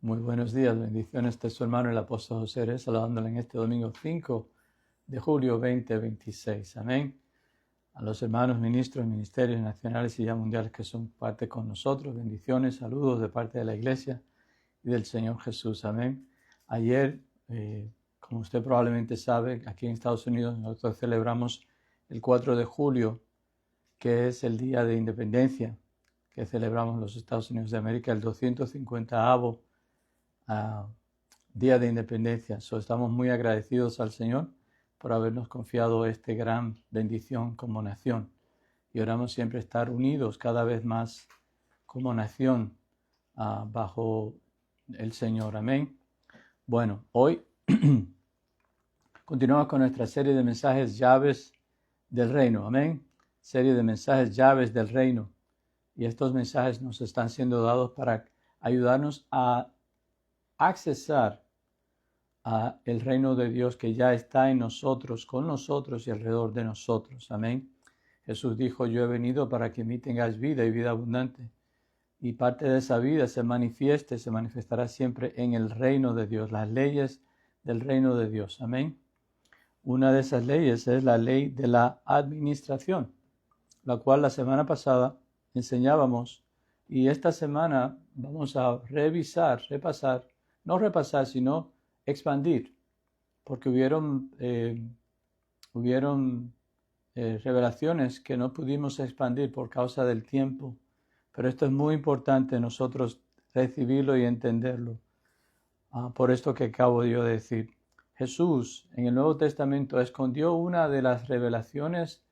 Muy buenos días, bendiciones de su hermano el apóstol José Reyes, saludándole en este domingo 5 de julio 2026. Amén. A los hermanos ministros, ministerios nacionales y ya mundiales que son parte con nosotros, bendiciones, saludos de parte de la iglesia y del Señor Jesús. Amén. Ayer, como usted probablemente sabe, aquí en Estados Unidos nosotros celebramos el 4 de julio, que es el Día de Independencia, que celebramos en los Estados Unidos de América, el 250º Día de Independencia. Estamos muy agradecidos al Señor por habernos confiado esta gran bendición como nación. Y oramos siempre estar unidos cada vez más como nación bajo el Señor. Amén. Bueno, hoy continuamos con nuestra serie de mensajes llaves del reino. Amén. Serie de mensajes llaves del reino. Y estos mensajes nos están siendo dados para ayudarnos a accesar a el reino de Dios que ya está en nosotros, con nosotros y alrededor de nosotros. Amén. Jesús dijo, yo he venido para que en mí tengáis vida y vida abundante. Y parte de esa vida se manifestará siempre en el reino de Dios, las leyes del reino de Dios. Amén. Una de esas leyes es la ley de la administración, la cual la semana pasada enseñábamos y esta semana vamos a repasar, no repasar, sino expandir, porque hubieron revelaciones que no pudimos expandir por causa del tiempo, pero esto es muy importante nosotros recibirlo y entenderlo. Por esto que acabo yo de decir, Jesús en el Nuevo Testamento escondió una de las revelaciones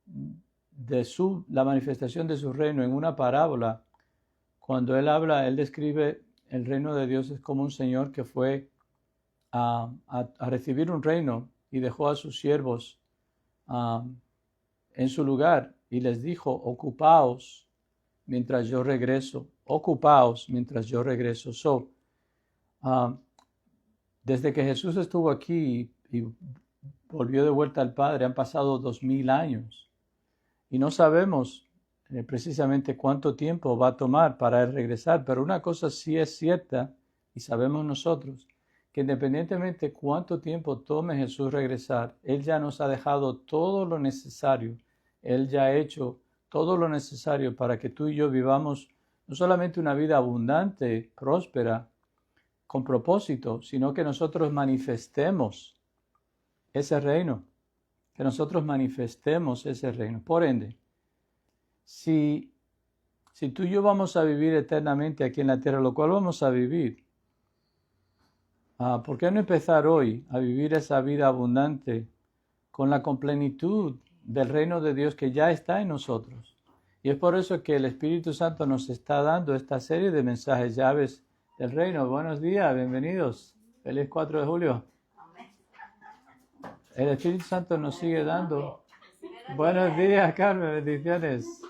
de la manifestación de su reino en una parábola. Cuando él habla, él describe el reino de Dios es como un señor que fue a recibir un reino y dejó a sus siervos en su lugar y les dijo, ocupaos mientras yo regreso. Desde que Jesús estuvo aquí y volvió de vuelta al Padre, han pasado 2000 años y no sabemos precisamente cuánto tiempo va a tomar para él regresar, pero una cosa sí es cierta y sabemos nosotros, que independientemente cuánto tiempo tome Jesús regresar, Él ya nos ha dejado todo lo necesario, Él ya ha hecho todo lo necesario para que tú y yo vivamos no solamente una vida abundante, próspera, con propósito, sino que nosotros manifestemos ese reino, Por ende, si tú y yo vamos a vivir eternamente aquí en la tierra, lo cual vamos a vivir, ¿por qué no empezar hoy a vivir esa vida abundante con la plenitud del reino de Dios que ya está en nosotros? Y es por eso que el Espíritu Santo nos está dando esta serie de mensajes llaves del reino. Buenos días, bienvenidos. Feliz 4 de julio. El Espíritu Santo nos sigue dando. Buenos días, Carmen, bendiciones.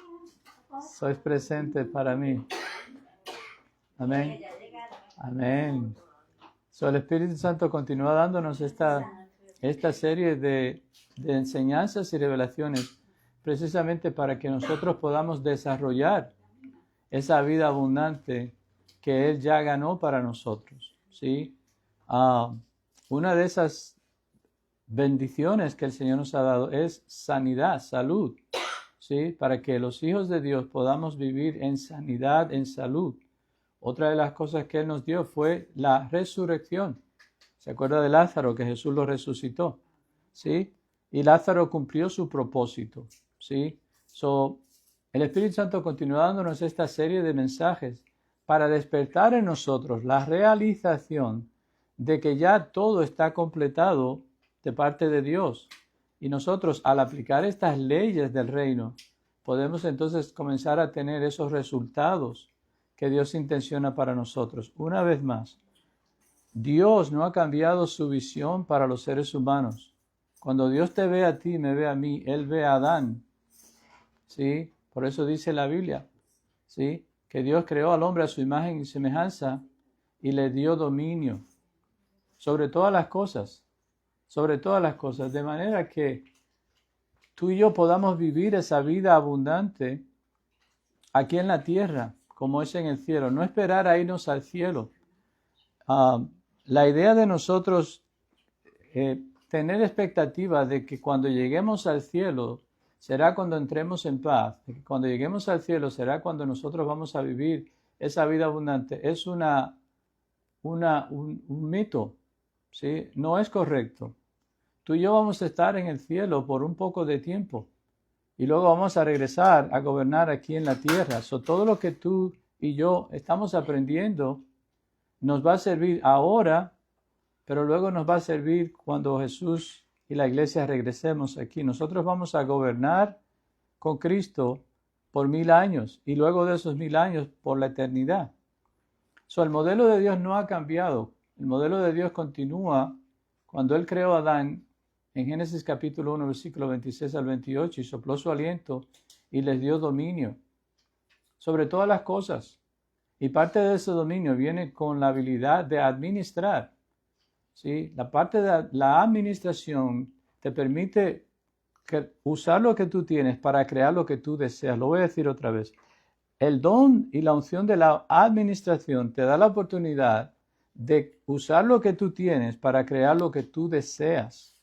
Sois presentes para mí. Amén. Amén. El Espíritu Santo continúa dándonos esta serie de enseñanzas y revelaciones precisamente para que nosotros podamos desarrollar esa vida abundante que Él ya ganó para nosotros. ¿Sí? Una de esas bendiciones que el Señor nos ha dado es sanidad, salud, ¿sí? Para que los hijos de Dios podamos vivir en sanidad, en salud. Otra de las cosas que Él nos dio fue la resurrección. ¿Se acuerda de Lázaro que Jesús lo resucitó? ¿Sí? Y Lázaro cumplió su propósito. ¿Sí? El Espíritu Santo continúa dándonos esta serie de mensajes para despertar en nosotros la realización de que ya todo está completado de parte de Dios. Y nosotros, al aplicar estas leyes del reino, podemos entonces comenzar a tener esos resultados que Dios intenciona para nosotros. Una vez más, Dios no ha cambiado su visión para los seres humanos. Cuando Dios te ve a ti, me ve a mí, Él ve a Adán. ¿Sí? Por eso dice la Biblia, ¿sí? Que Dios creó al hombre a su imagen y semejanza y le dio dominio sobre todas las cosas, de manera que tú y yo podamos vivir esa vida abundante aquí en la tierra, como es en el cielo. No esperar a irnos al cielo, La idea de nosotros tener expectativa de que cuando lleguemos al cielo será cuando entremos en paz, de que cuando lleguemos al cielo será cuando nosotros vamos a vivir esa vida abundante, es un mito, ¿sí? No es correcto. Tú y yo vamos a estar en el cielo por un poco de tiempo y luego vamos a regresar a gobernar aquí en la tierra. Todo lo que tú y yo estamos aprendiendo nos va a servir ahora, pero luego nos va a servir cuando Jesús y la iglesia regresemos aquí. Nosotros vamos a gobernar con Cristo por 1000 años y luego de esos 1000 años por la eternidad. El modelo de Dios no ha cambiado. El modelo de Dios continúa cuando Él creó a Adán en Génesis capítulo 1, versículo 26 al 28 y sopló su aliento y les dio dominio sobre todas las cosas. Y parte de ese dominio viene con la habilidad de administrar. ¿Sí? La parte de la administración te permite usar lo que tú tienes para crear lo que tú deseas. Lo voy a decir otra vez. El don y la unción de la administración te da la oportunidad de usar lo que tú tienes para crear lo que tú deseas.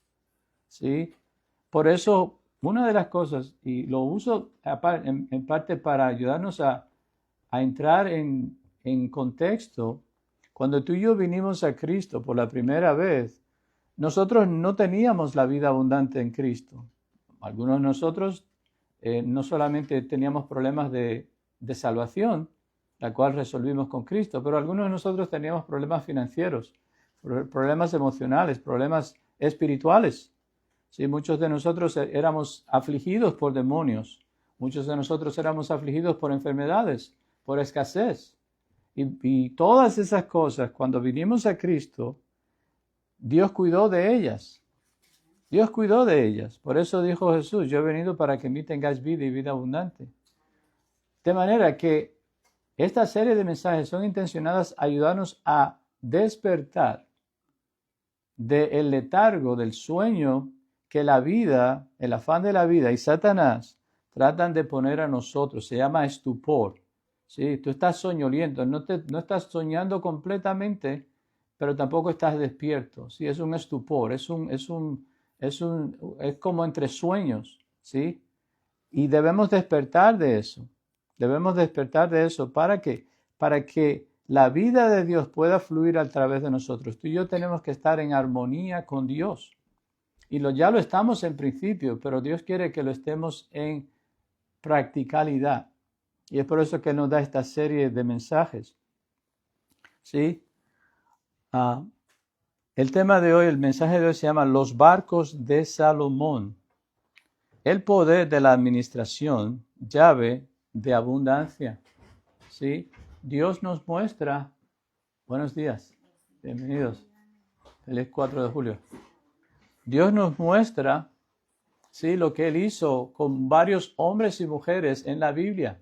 ¿Sí? Por eso, una de las cosas, y lo uso en parte para ayudarnos a entrar en contexto, cuando tú y yo vinimos a Cristo por la primera vez, nosotros no teníamos la vida abundante en Cristo. Algunos de nosotros no solamente teníamos problemas de salvación, la cual resolvimos con Cristo, pero algunos de nosotros teníamos problemas financieros, problemas emocionales, problemas espirituales. Sí, muchos de nosotros éramos afligidos por demonios, muchos de nosotros éramos afligidos por enfermedades, por escasez. Y todas esas cosas, cuando vinimos a Cristo, Dios cuidó de ellas. Dios cuidó de ellas. Por eso dijo Jesús, yo he venido para que en mí tengáis vida y vida abundante. De manera que esta serie de mensajes son intencionadas a ayudarnos a despertar del letargo, del sueño que la vida, el afán de la vida y Satanás tratan de poner a nosotros. Se llama estupor. Sí, tú estás soñoliento, no estás soñando completamente, pero tampoco estás despierto. Sí, es un estupor, es como entre sueños, ¿sí? Y debemos despertar de eso. Debemos despertar de eso para que la vida de Dios pueda fluir a través de nosotros. Tú y yo tenemos que estar en armonía con Dios. Y ya lo estamos en principio, pero Dios quiere que lo estemos en practicalidad. Y es por eso que nos da esta serie de mensajes. ¿Sí? El tema de hoy, el mensaje de hoy se llama Los barcos de Salomón. El poder de la administración, llave de abundancia. ¿Sí? Dios nos muestra. Buenos días. Bienvenidos. Feliz 4 de julio. Dios nos muestra, ¿sí?, lo que Él hizo con varios hombres y mujeres en la Biblia,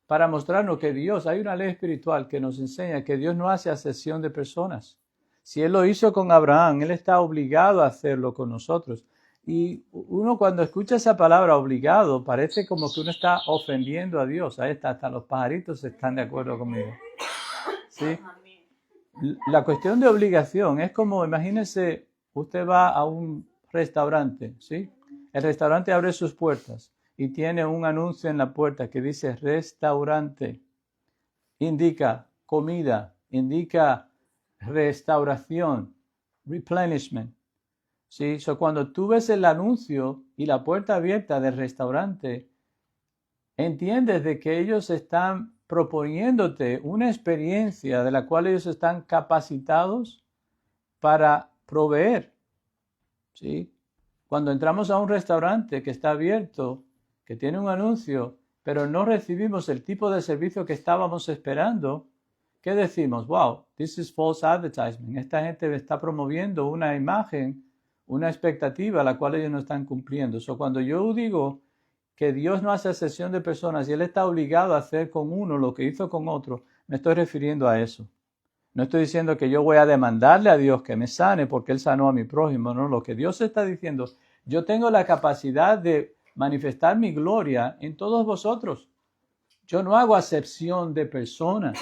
para mostrarnos que Dios, hay una ley espiritual que nos enseña que Dios no hace acepción de personas. Si Él lo hizo con Abraham, Él está obligado a hacerlo con nosotros. Y uno cuando escucha esa palabra obligado, parece como que uno está ofendiendo a Dios. Ahí está, hasta los pajaritos están de acuerdo conmigo. ¿Sí? La cuestión de obligación es como, imagínese, usted va a un restaurante, ¿sí? El restaurante abre sus puertas y tiene un anuncio en la puerta que dice restaurante. Indica comida, indica restauración, replenishment. ¿Sí? Cuando tú ves el anuncio y la puerta abierta del restaurante, entiendes de que ellos están proponiéndote una experiencia de la cual ellos están capacitados para proveer. ¿Sí? Cuando entramos a un restaurante que está abierto, que tiene un anuncio, pero no recibimos el tipo de servicio que estábamos esperando, ¿qué decimos? Wow, this is false advertisement. Esta gente está promoviendo una imagen, una expectativa a la cual ellos no están cumpliendo. Cuando yo digo que Dios no hace acepción de personas y Él está obligado a hacer con uno lo que hizo con otro, me estoy refiriendo a eso. No estoy diciendo que yo voy a demandarle a Dios que me sane porque Él sanó a mi prójimo. No, lo que Dios está diciendo, yo tengo la capacidad de manifestar mi gloria en todos vosotros. Yo no hago acepción de personas.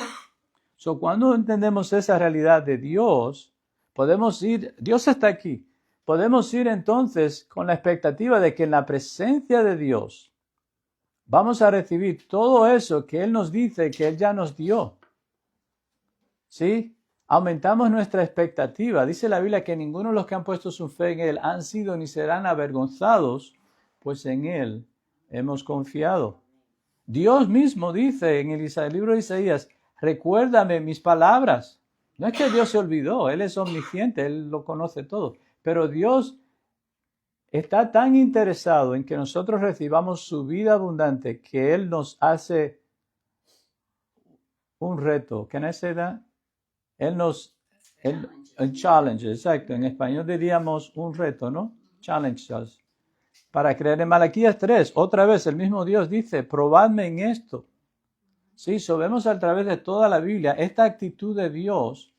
So, cuando entendemos esa realidad de Dios, podemos ir, Dios está aquí. Podemos ir entonces con la expectativa de que en la presencia de Dios vamos a recibir todo eso que Él nos dice que Él ya nos dio. ¿Sí? Aumentamos nuestra expectativa. Dice la Biblia que ninguno de los que han puesto su fe en Él han sido ni serán avergonzados, pues en Él hemos confiado. Dios mismo dice en el libro de Isaías, recuérdame mis palabras. No es que Dios se olvidó, Él es omnisciente, Él lo conoce todo. Pero Dios está tan interesado en que nosotros recibamos su vida abundante que Él nos hace un reto. ¿Can I say that? Un challenge, exacto. En español diríamos un reto, ¿no? Challenge us. Para creer en Malaquías 3, otra vez el mismo Dios dice, probadme en esto. Sí, vemos a través de toda la Biblia esta actitud de Dios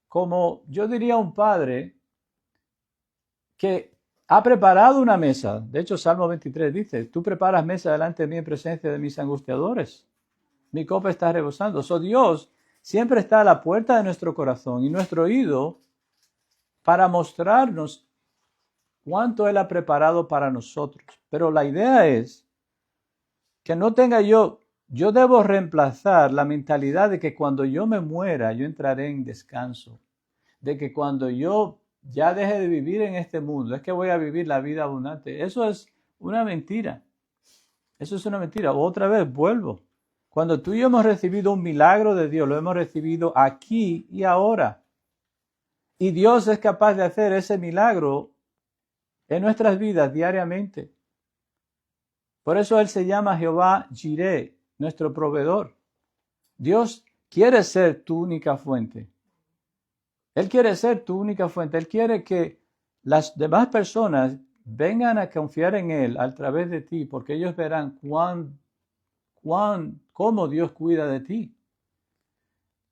como, yo diría, un padre que ha preparado una mesa. De hecho, Salmo 23 dice, tú preparas mesa delante de mí en presencia de mis angustiadores. Mi copa está rebosando. Dios siempre está a la puerta de nuestro corazón y nuestro oído para mostrarnos cuánto Él ha preparado para nosotros. Pero la idea es que no tenga yo debo reemplazar la mentalidad de que cuando yo me muera, yo entraré en descanso. De que cuando yo ya deje de vivir en este mundo, es que voy a vivir la vida abundante. Eso es una mentira. Eso es una mentira. Otra vez, vuelvo. Cuando tú y yo hemos recibido un milagro de Dios, lo hemos recibido aquí y ahora. Y Dios es capaz de hacer ese milagro en nuestras vidas diariamente. Por eso Él se llama Jehová Jireh, nuestro proveedor. Dios quiere ser tu única fuente. Él quiere ser tu única fuente. Él quiere que las demás personas vengan a confiar en Él a través de ti, porque ellos verán cómo Dios cuida de ti.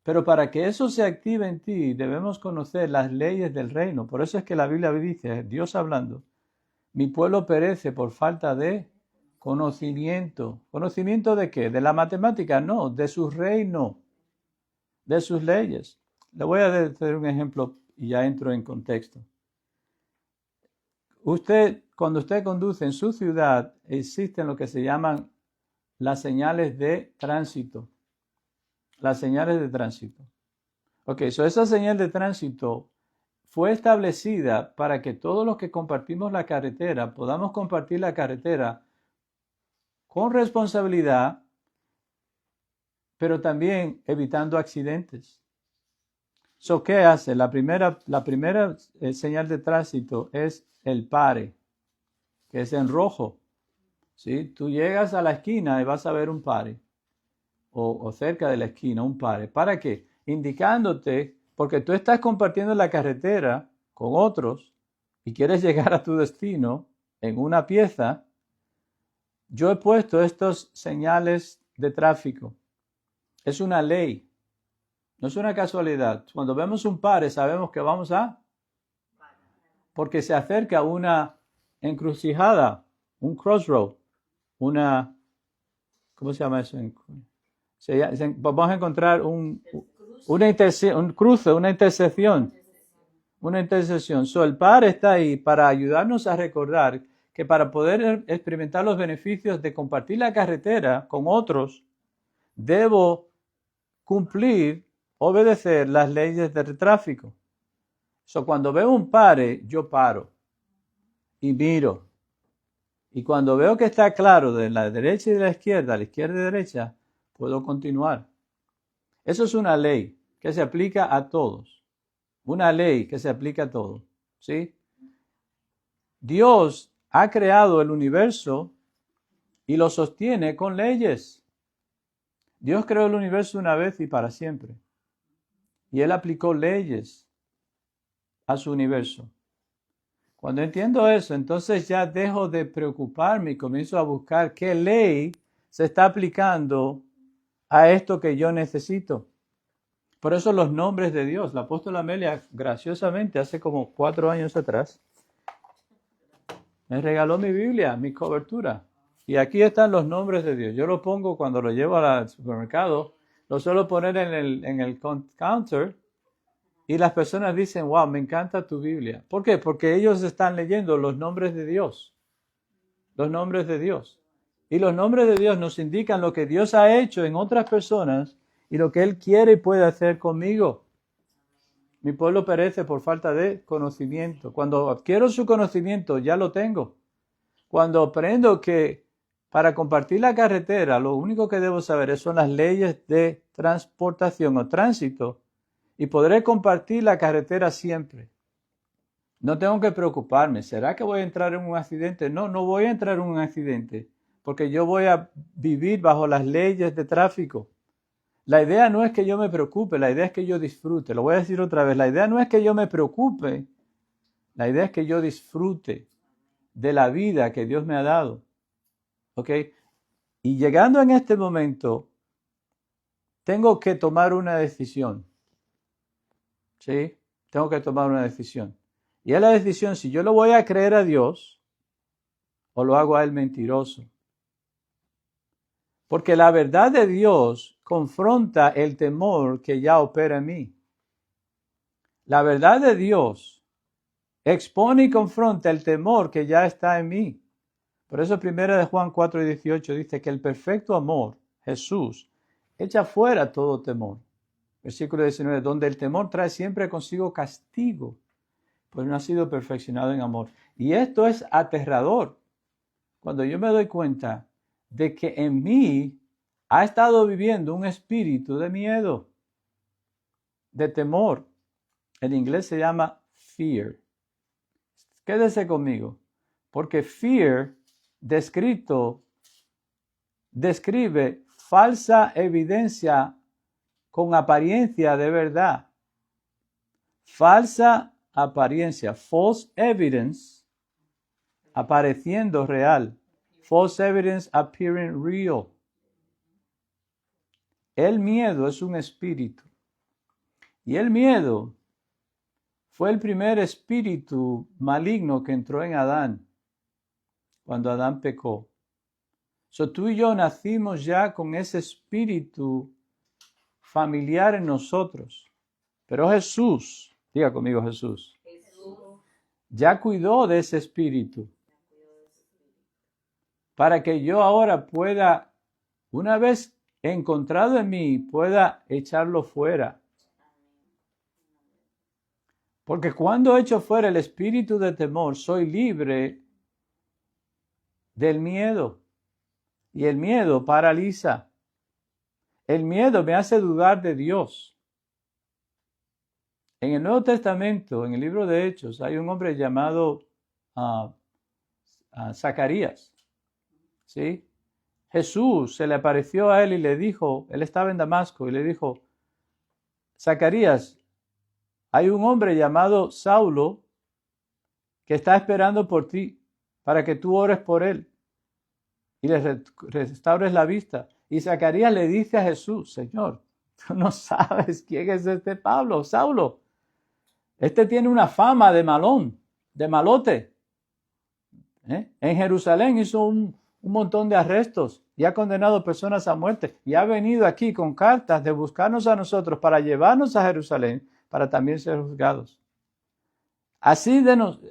Pero para que eso se active en ti, debemos conocer las leyes del reino. Por eso es que la Biblia dice, Dios hablando, mi pueblo perece por falta de conocimiento. ¿Conocimiento de qué? ¿De la matemática? No, de su reino, de sus leyes. Le voy a hacer un ejemplo y ya entro en contexto. Cuando usted conduce en su ciudad, existen lo que se llaman las señales de tránsito. Las señales de tránsito. Ok, esa señal de tránsito fue establecida para que todos los que compartimos la carretera podamos compartir la carretera con responsabilidad, pero también evitando accidentes. ¿Qué hace? La primera señal de tránsito es el pare, que es en rojo. ¿Sí? Tú llegas a la esquina y vas a ver un pare, o cerca de la esquina, un pare. ¿Para qué? Indicándote, porque tú estás compartiendo la carretera con otros y quieres llegar a tu destino en una pieza. Yo he puesto estos señales de tráfico. Es una ley. No es una casualidad. Cuando vemos un pare, sabemos que vamos porque se acerca una encrucijada, un crossroad, ¿cómo se llama eso? Vamos a encontrar un cruce, una intersección. El pare está ahí para ayudarnos a recordar que para poder experimentar los beneficios de compartir la carretera con otros, debo obedecer las leyes del tráfico. Cuando veo un pare, yo paro y miro. Y cuando veo que está claro de la derecha y de la izquierda y derecha, puedo continuar. Eso es una ley que se aplica a todos. Una ley que se aplica a todos. ¿Sí? Dios ha creado el universo y lo sostiene con leyes. Dios creó el universo una vez y para siempre. Y Él aplicó leyes a su universo. Cuando entiendo eso, entonces ya dejo de preocuparme y comienzo a buscar qué ley se está aplicando a esto que yo necesito. Por eso los nombres de Dios. La apóstola Amelia, graciosamente, hace como 4 años atrás, me regaló mi Biblia, mi cobertura. Y aquí están los nombres de Dios. Yo lo pongo cuando lo llevo al supermercado. lo suelo poner en el counter y las personas dicen, wow, me encanta tu Biblia. ¿Por qué? Porque ellos están leyendo los nombres de Dios. Los nombres de Dios. Y los nombres de Dios nos indican lo que Dios ha hecho en otras personas y lo que Él quiere y puede hacer conmigo. Mi pueblo perece por falta de conocimiento. Cuando adquiero su conocimiento, ya lo tengo. Cuando aprendo que para compartir la carretera, lo único que debo saber son las leyes de transportación o tránsito y podré compartir la carretera siempre. No tengo que preocuparme. ¿Será que voy a entrar en un accidente? No, no voy a entrar en un accidente porque yo voy a vivir bajo las leyes de tráfico. La idea no es que yo me preocupe, la idea es que yo disfrute. Lo voy a decir otra vez. La idea no es que yo me preocupe, la idea es que yo disfrute de la vida que Dios me ha dado. ¿Ok? Y llegando en este momento, tengo que tomar una decisión. ¿Sí? Tengo que tomar una decisión. Y es la decisión si yo lo voy a creer a Dios o lo hago a Él mentiroso. Porque la verdad de Dios confronta el temor que ya opera en mí. La verdad de Dios expone y confronta el temor que ya está en mí. Por eso 1 de Juan 4:18 dice que el perfecto amor, Jesús, echa fuera todo temor. Versículo 19, donde el temor trae siempre consigo castigo, pues no ha sido perfeccionado en amor. Y esto es aterrador. Cuando yo me doy cuenta de que en mí ha estado viviendo un espíritu de miedo, de temor. En inglés se llama fear. Quédese conmigo, porque fear describe falsa evidencia con apariencia de verdad. Falsa apariencia, false evidence, apareciendo real. False evidence appearing real. El miedo es un espíritu. Y el miedo fue el primer espíritu maligno que entró en Adán, cuando Adán pecó. Tú y yo nacimos ya con ese espíritu familiar en nosotros. Pero Jesús, diga conmigo Jesús, ya cuidó de ese espíritu. Para que yo ahora pueda, una vez encontrado en mí, pueda echarlo fuera. Porque cuando echo fuera el espíritu de temor, soy libre del miedo. Y el miedo paraliza. El miedo me hace dudar de Dios. En el Nuevo Testamento, en el libro de Hechos, hay un hombre llamado Zacarías. ¿Sí? Jesús se le apareció a él y le dijo, él estaba en Damasco, y le dijo, Zacarías, hay un hombre llamado Saulo que está esperando por ti para que tú ores por él y le restaures la vista. Y Zacarías le dice a Jesús, Señor, tú no sabes quién es este Saulo. Este tiene una fama de malón, de malote. En Jerusalén hizo un montón de arrestos y ha condenado personas a muerte. Y ha venido aquí con cartas de buscarnos a nosotros para llevarnos a Jerusalén para también ser juzgados. Así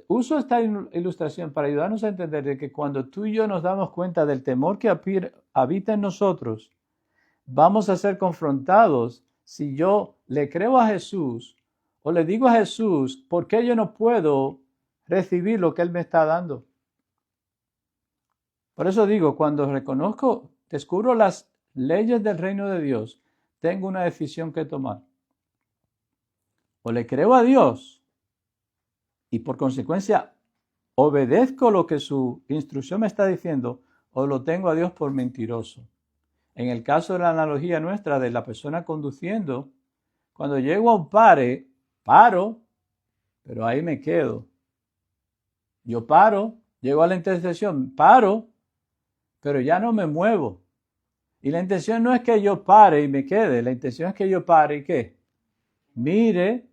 uso esta ilustración para ayudarnos a entender de que cuando tú y yo nos damos cuenta del temor que habita en nosotros, vamos a ser confrontados si yo le creo a Jesús o le digo a Jesús, ¿por qué yo no puedo recibir lo que Él me está dando? Por eso digo, cuando descubro las leyes del reino de Dios, tengo una decisión que tomar. O le creo a Dios y por consecuencia obedezco lo que su instrucción me está diciendo, o lo tengo a Dios por mentiroso. En el caso de la analogía nuestra de la persona conduciendo, cuando llego a un paro, pero ahí me quedo. Yo paro, llego a la intersección, paro, pero ya no me muevo. Y la intención no es que yo pare y me quede, la intención es que yo pare y ¿qué? Mire,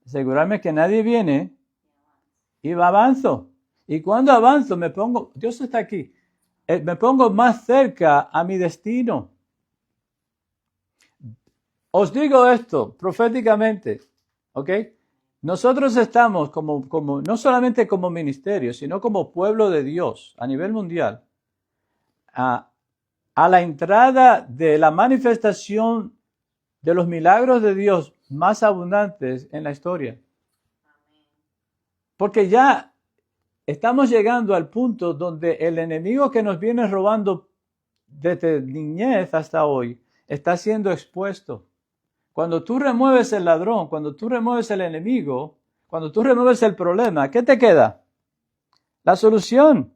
asegurarme que nadie viene y avanzo. Y cuando avanzo Dios está aquí, me pongo más cerca a mi destino. Os digo esto proféticamente, ¿ok? Nosotros estamos no solamente como ministerio, sino como pueblo de Dios a nivel mundial, a la entrada de la manifestación de los milagros de Dios más abundantes en la historia. Porque ya estamos llegando al punto donde el enemigo que nos viene robando desde niñez hasta hoy está siendo expuesto. Cuando tú remueves el ladrón, cuando tú remueves el enemigo, cuando tú remueves el problema, ¿qué te queda? La solución.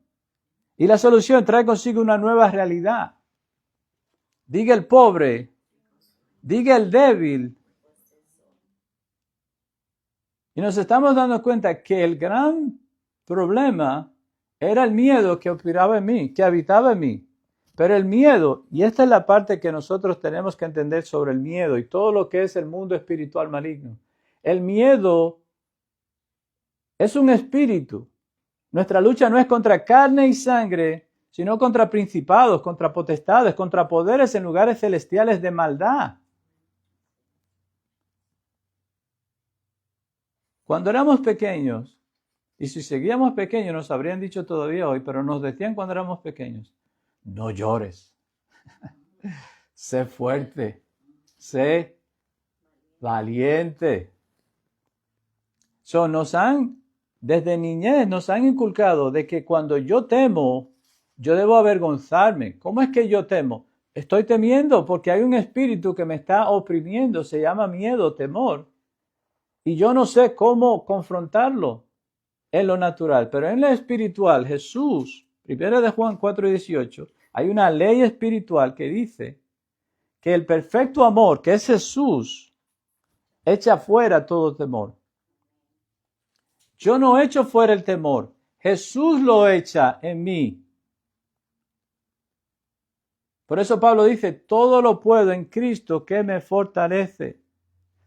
Y la solución trae consigo una nueva realidad. Diga el pobre, diga el débil. Y nos estamos dando cuenta que el gran problema era el miedo que operaba en mí, que habitaba en mí. Pero el miedo, y esta es la parte que nosotros tenemos que entender sobre el miedo y todo lo que es el mundo espiritual maligno. El miedo es un espíritu. Nuestra lucha no es contra carne y sangre, sino contra principados, contra potestades, contra poderes en lugares celestiales de maldad. Cuando éramos pequeños, y si seguíamos pequeños nos habrían dicho todavía hoy, pero nos decían cuando éramos pequeños, no llores, sé fuerte, sé valiente. Desde niñez nos han inculcado de que cuando yo temo, yo debo avergonzarme. ¿Cómo es que yo temo? Estoy temiendo porque hay un espíritu que me está oprimiendo, se llama miedo, temor. Y yo no sé cómo confrontarlo en lo natural, pero en lo espiritual, Jesús, 1 de Juan 4:18, hay una ley espiritual que dice que el perfecto amor, que es Jesús, echa fuera todo temor. Yo no echo fuera el temor, Jesús lo echa en mí. Por eso Pablo dice, todo lo puedo en Cristo que me fortalece.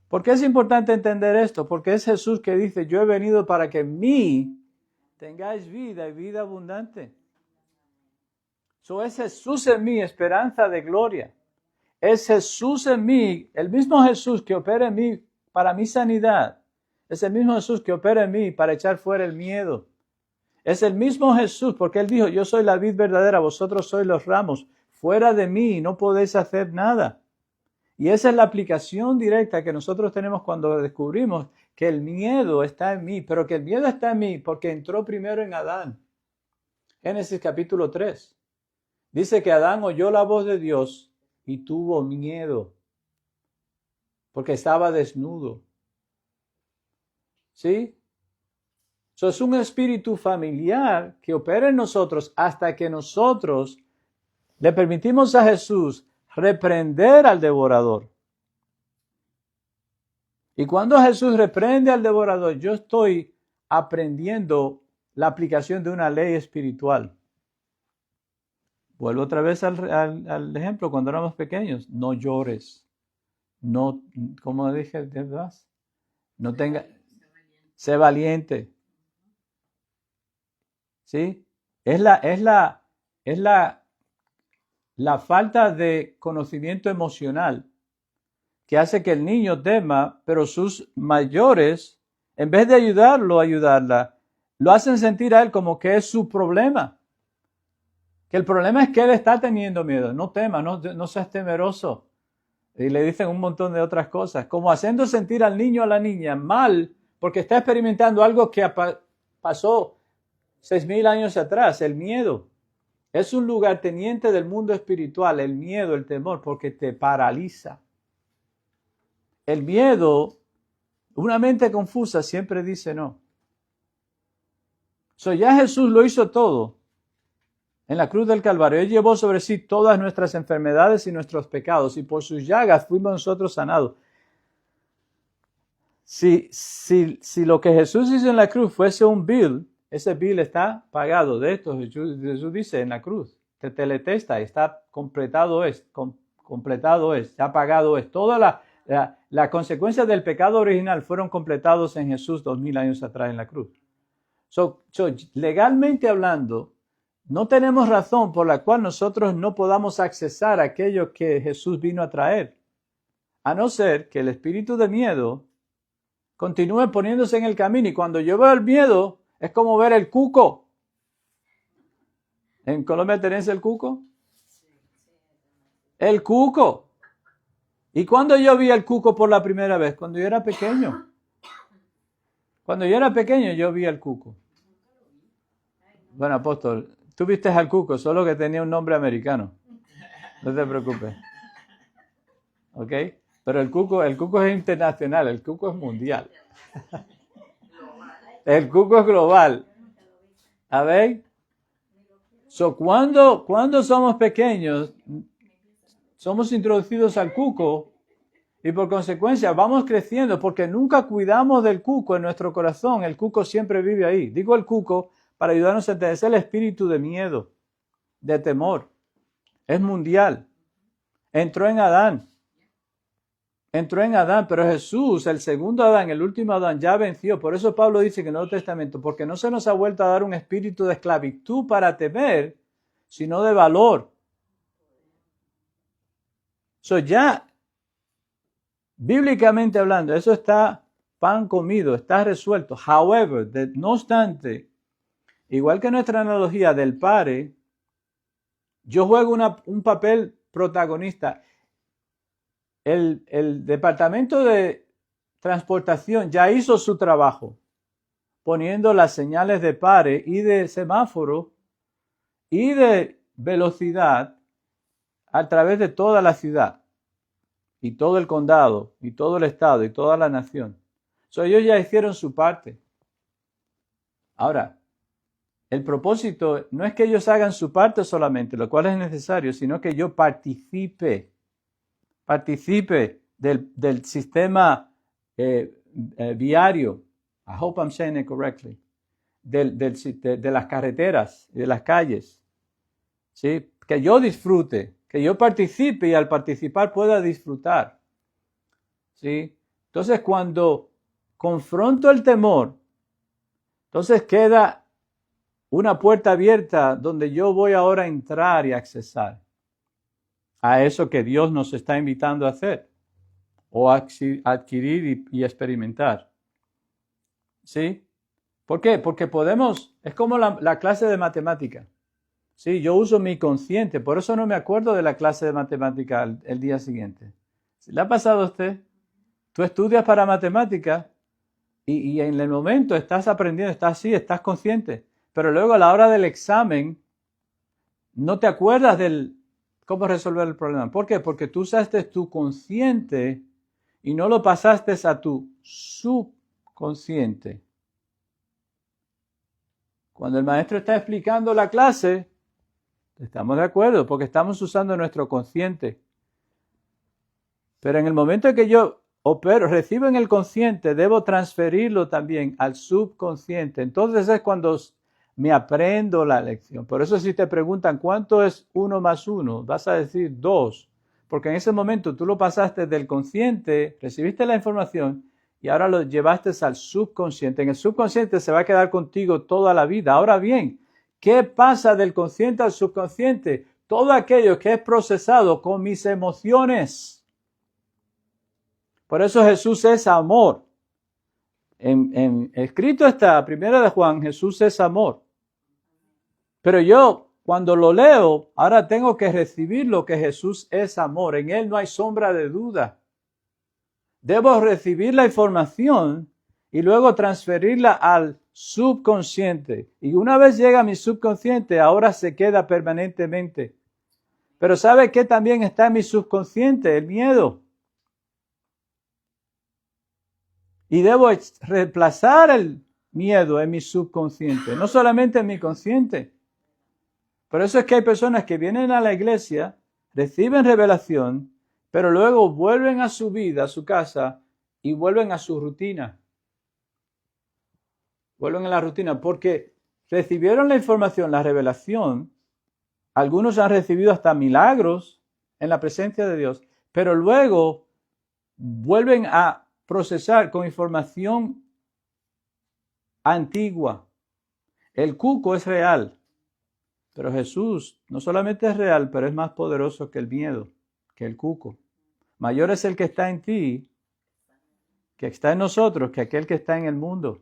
¿Por qué es importante entender esto? Porque es Jesús que dice, yo he venido para que en mí tengáis vida y vida abundante. So es Jesús en mí, esperanza de gloria. Es Jesús en mí, el mismo Jesús que opera en mí para mi sanidad. Es el mismo Jesús que opera en mí para echar fuera el miedo. Es el mismo Jesús, porque Él dijo, yo soy la vid verdadera, vosotros sois los ramos. Fuera de mí no podéis hacer nada. Y esa es la aplicación directa que nosotros tenemos cuando descubrimos que el miedo está en mí, pero que el miedo está en mí porque entró primero en Adán. Génesis capítulo 3. Dice que Adán oyó la voz de Dios y tuvo miedo porque estaba desnudo. ¿Sí? Eso es un espíritu familiar que opera en nosotros hasta que nosotros le permitimos a Jesús reprender al devorador. Y cuando Jesús reprende al devorador, yo estoy aprendiendo la aplicación de una ley espiritual. Vuelvo otra vez al ejemplo cuando éramos pequeños. No llores. No, como dije, ¿verdad? No tenga, sé valiente. ¿Sí? Es la falta de conocimiento emocional que hace que el niño tema, pero sus mayores, en vez de ayudarla, lo hacen sentir a él como que es su problema. Que el problema es que él está teniendo miedo. No temas, no seas temeroso. Y le dicen un montón de otras cosas, como haciendo sentir al niño o a la niña mal, porque está experimentando algo que pasó 6,000 años atrás, el miedo. Es un lugarteniente del mundo espiritual, el miedo, el temor, porque te paraliza. El miedo, una mente confusa siempre dice no. Ya Jesús lo hizo todo en la cruz del Calvario. Él llevó sobre sí todas nuestras enfermedades y nuestros pecados, y por sus llagas fuimos nosotros sanados. Si lo que Jesús hizo en la cruz fuese un bill, ese bill está pagado. De esto Jesús dice en la cruz, tetelestai, está completado está pagado es. Todas las consecuencias del pecado original fueron completados en Jesús 2000 años atrás en la cruz. Legalmente hablando, no tenemos razón por la cual nosotros no podamos accesar aquello que Jesús vino a traer. a no ser que el espíritu de miedo continúe poniéndose en el camino. Y cuando yo veo el miedo, es como ver el cuco. ¿En Colombia tenéis el cuco? El cuco. ¿Y cuándo yo vi el cuco por la primera vez? Cuando yo era pequeño. Cuando yo era pequeño yo vi el cuco. Bueno, apóstol, tú viste al cuco, solo que tenía un nombre americano. No te preocupes. ¿Ok? Pero el cuco es internacional, el cuco es mundial. El cuco es global. A ver. So, cuando somos pequeños, somos introducidos al cuco y por consecuencia vamos creciendo porque nunca cuidamos del cuco en nuestro corazón. El cuco siempre vive ahí. Digo el cuco para ayudarnos a entender. Es el espíritu de miedo, de temor. Es mundial. Entró en Adán, pero Jesús, el segundo Adán, el último Adán, ya venció. Por eso Pablo dice que en el Nuevo Testamento, porque no se nos ha vuelto a dar un espíritu de esclavitud para temer, sino de valor. Ya, bíblicamente hablando, eso está pan comido, está resuelto. However, no obstante, igual que nuestra analogía del padre, yo juego un papel protagonista. El departamento de transportación ya hizo su trabajo, poniendo las señales de pare y de semáforo y de velocidad a través de toda la ciudad y todo el condado y todo el estado y toda la nación. Ellos ya hicieron su parte. Ahora, el propósito no es que ellos hagan su parte solamente, lo cual es necesario, sino que yo participe del sistema viario. I hope I'm saying it correctly. De las carreteras y de las calles. ¿Sí? Que yo disfrute, que yo participe y al participar pueda disfrutar. ¿Sí? Entonces, cuando confronto el temor, entonces queda una puerta abierta donde yo voy ahora a entrar y accesar a eso que Dios nos está invitando a hacer o a adquirir y experimentar. ¿Sí? ¿Por qué? Porque podemos, es como la clase de matemática. Sí, yo uso mi consciente, por eso no me acuerdo de la clase de matemática el día siguiente. ¿Le ha pasado a usted? Tú estudias para matemática y en el momento estás aprendiendo, estás consciente, pero luego a la hora del examen no te acuerdas cómo resolver el problema. ¿Por qué? Porque tú usaste tu consciente y no lo pasaste a tu subconsciente. Cuando el maestro está explicando la clase, estamos de acuerdo porque estamos usando nuestro consciente. Pero en el momento en que yo recibo en el consciente, debo transferirlo también al subconsciente. Entonces es cuando me aprendo la lección. Por eso si te preguntan ¿cuánto es 1 más 1? Vas a decir 2. Porque en ese momento tú lo pasaste del consciente, recibiste la información y ahora lo llevaste al subconsciente. En el subconsciente se va a quedar contigo toda la vida. Ahora bien, ¿qué pasa del consciente al subconsciente? Todo aquello que es procesado con mis emociones. Por eso Jesús es amor. Escrito está, 1 de Juan, Jesús es amor. Pero yo, cuando lo leo, ahora tengo que recibir lo que Jesús es amor. En Él no hay sombra de duda. Debo recibir la información y luego transferirla al subconsciente. Y una vez llega a mi subconsciente, ahora se queda permanentemente. Pero ¿sabe qué también está en mi subconsciente? El miedo. Y debo reemplazar el miedo en mi subconsciente, no solamente en mi consciente. Por eso es que hay personas que vienen a la iglesia, reciben revelación, pero luego vuelven a su vida, a su casa, y vuelven a su rutina. Vuelven a la rutina porque recibieron la información, la revelación. Algunos han recibido hasta milagros en la presencia de Dios, pero luego vuelven a procesar con información antigua. El cuco es real, pero Jesús no solamente es real, pero es más poderoso que el miedo, que el cuco. Mayor es el que está en ti, que está en nosotros, que aquel que está en el mundo.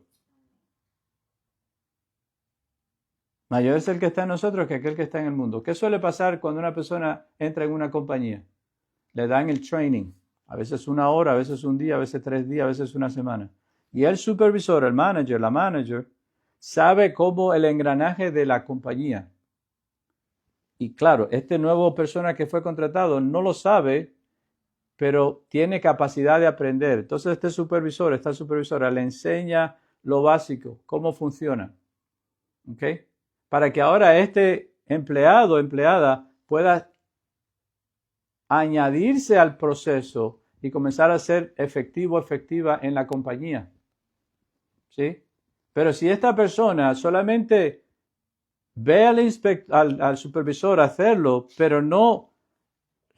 Mayor es el que está en nosotros que aquel que está en el mundo. ¿Qué suele pasar cuando una persona entra en una compañía? Le dan el training. A veces 1 hora, a veces 1 día, a veces 3 días, a veces 1 semana. Y el supervisor, el manager, la manager, sabe cómo el engranaje de la compañía. Y claro, este nuevo persona que fue contratado no lo sabe, pero tiene capacidad de aprender. Entonces esta supervisora le enseña lo básico, cómo funciona. ¿Ok? Para que ahora este empleado o empleada pueda añadirse al proceso y comenzar a ser efectiva en la compañía. ¿Sí? Pero si esta persona solamente ve al supervisor hacerlo, pero no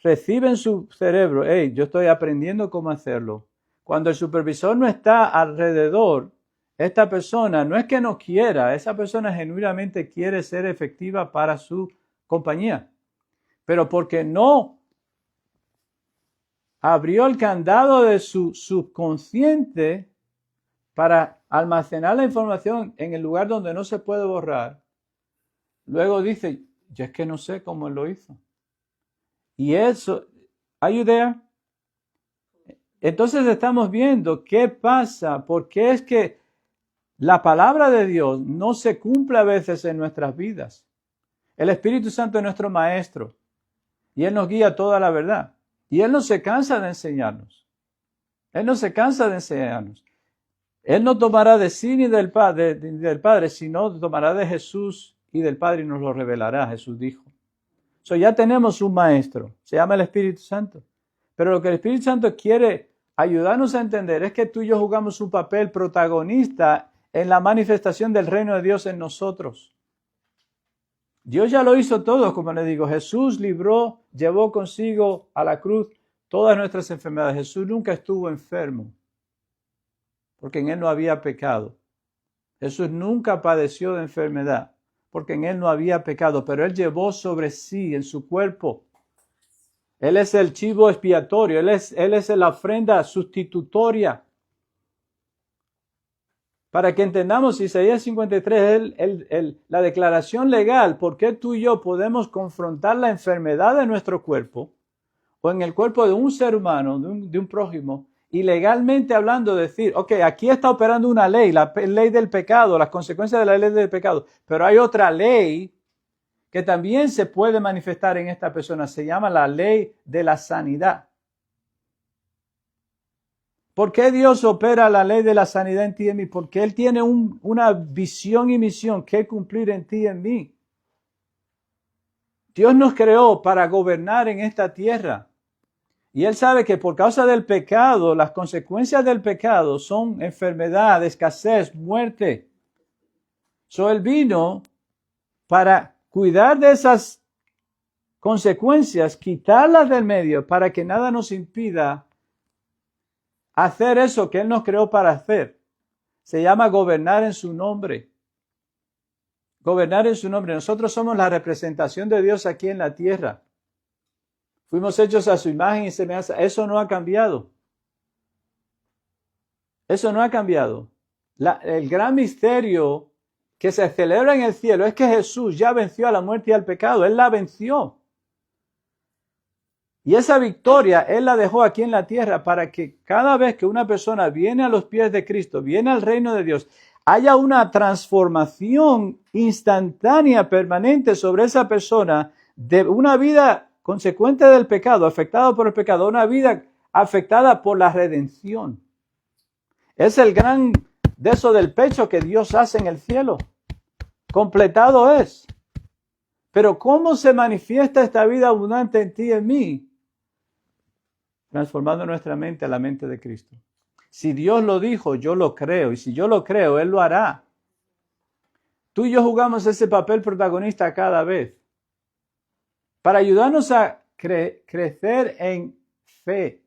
recibe en su cerebro, hey, yo estoy aprendiendo cómo hacerlo. Cuando el supervisor no está alrededor, esta persona no es que no quiera, esa persona genuinamente quiere ser efectiva para su compañía. Pero porque no abrió el candado de su subconsciente para almacenar la información en el lugar donde no se puede borrar, luego dice, yo es que no sé cómo él lo hizo. Y eso, ¿ayuda? Entonces estamos viendo qué pasa, porque es que la palabra de Dios no se cumple a veces en nuestras vidas. El Espíritu Santo es nuestro maestro y Él nos guía toda la verdad. Y Él no se cansa de enseñarnos. Él no se cansa de enseñarnos. Él no tomará de sí ni del Padre, sino tomará de Jesús y del Padre y nos lo revelará, Jesús dijo. So ya tenemos un maestro, se llama el Espíritu Santo. Pero lo que el Espíritu Santo quiere ayudarnos a entender es que tú y yo jugamos un papel protagonista en la manifestación del reino de Dios en nosotros. Dios ya lo hizo todo, como le digo. Jesús llevó consigo a la cruz todas nuestras enfermedades. Jesús nunca estuvo enfermo, porque en Él no había pecado. Jesús nunca padeció de enfermedad, porque en Él no había pecado, pero Él llevó sobre sí, en su cuerpo. Él es el chivo expiatorio, Él es la ofrenda sustitutoria. Para que entendamos Isaías 53, la declaración legal, por qué tú y yo podemos confrontar la enfermedad de nuestro cuerpo, o en el cuerpo de un ser humano, de un prójimo, y legalmente hablando decir, ok, aquí está operando una ley, la ley del pecado, las consecuencias de la ley del pecado, pero hay otra ley que también se puede manifestar en esta persona, se llama la ley de la sanidad. ¿Por qué Dios opera la ley de la sanidad en ti y en mí? Porque Él tiene una visión y misión que cumplir en ti y en mí. Dios nos creó para gobernar en esta tierra. Y Él sabe que por causa del pecado, las consecuencias del pecado son enfermedad, escasez, muerte. Él vino para cuidar de esas consecuencias, quitarlas del medio para que nada nos impida hacer eso que Él nos creó para hacer. Se llama gobernar en su nombre. Gobernar en su nombre. Nosotros somos la representación de Dios aquí en la tierra. Fuimos hechos a su imagen y semejanza. Eso no ha cambiado. Eso no ha cambiado. El gran misterio que se celebra en el cielo es que Jesús ya venció a la muerte y al pecado. Él la venció. Y esa victoria Él la dejó aquí en la tierra para que cada vez que una persona viene a los pies de Cristo, viene al reino de Dios, haya una transformación instantánea, permanente sobre esa persona de una vida consecuente del pecado, afectada por el pecado, una vida afectada por la redención. Es el gran de eso del pecho que Dios hace en el cielo. Completado es. Pero ¿cómo se manifiesta esta vida abundante en ti y en mí? Transformando nuestra mente a la mente de Cristo. Si Dios lo dijo, yo lo creo. Y si yo lo creo, Él lo hará. Tú y yo jugamos ese papel protagonista cada vez. Para ayudarnos a crecer en fe.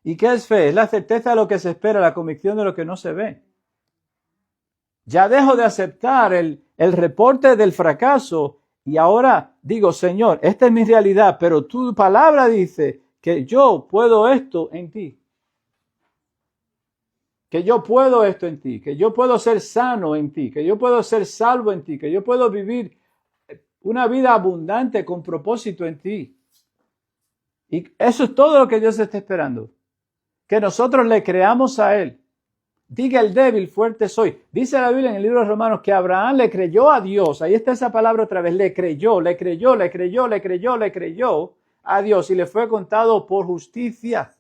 ¿Y qué es fe? Es la certeza de lo que se espera, la convicción de lo que no se ve. Ya dejo de aceptar el reporte del fracaso y ahora digo, Señor, esta es mi realidad, pero tu palabra dice que yo puedo esto en ti. Que yo puedo esto en ti, que yo puedo ser sano en ti, que yo puedo ser salvo en ti, que yo puedo vivir una vida abundante con propósito en ti. Y eso es todo lo que Dios está esperando. Que nosotros le creamos a Él. Diga el débil, fuerte soy. Dice la Biblia en el libro de Romanos que Abraham le creyó a Dios. Ahí está esa palabra otra vez. Le creyó a Dios y le fue contado por justicia.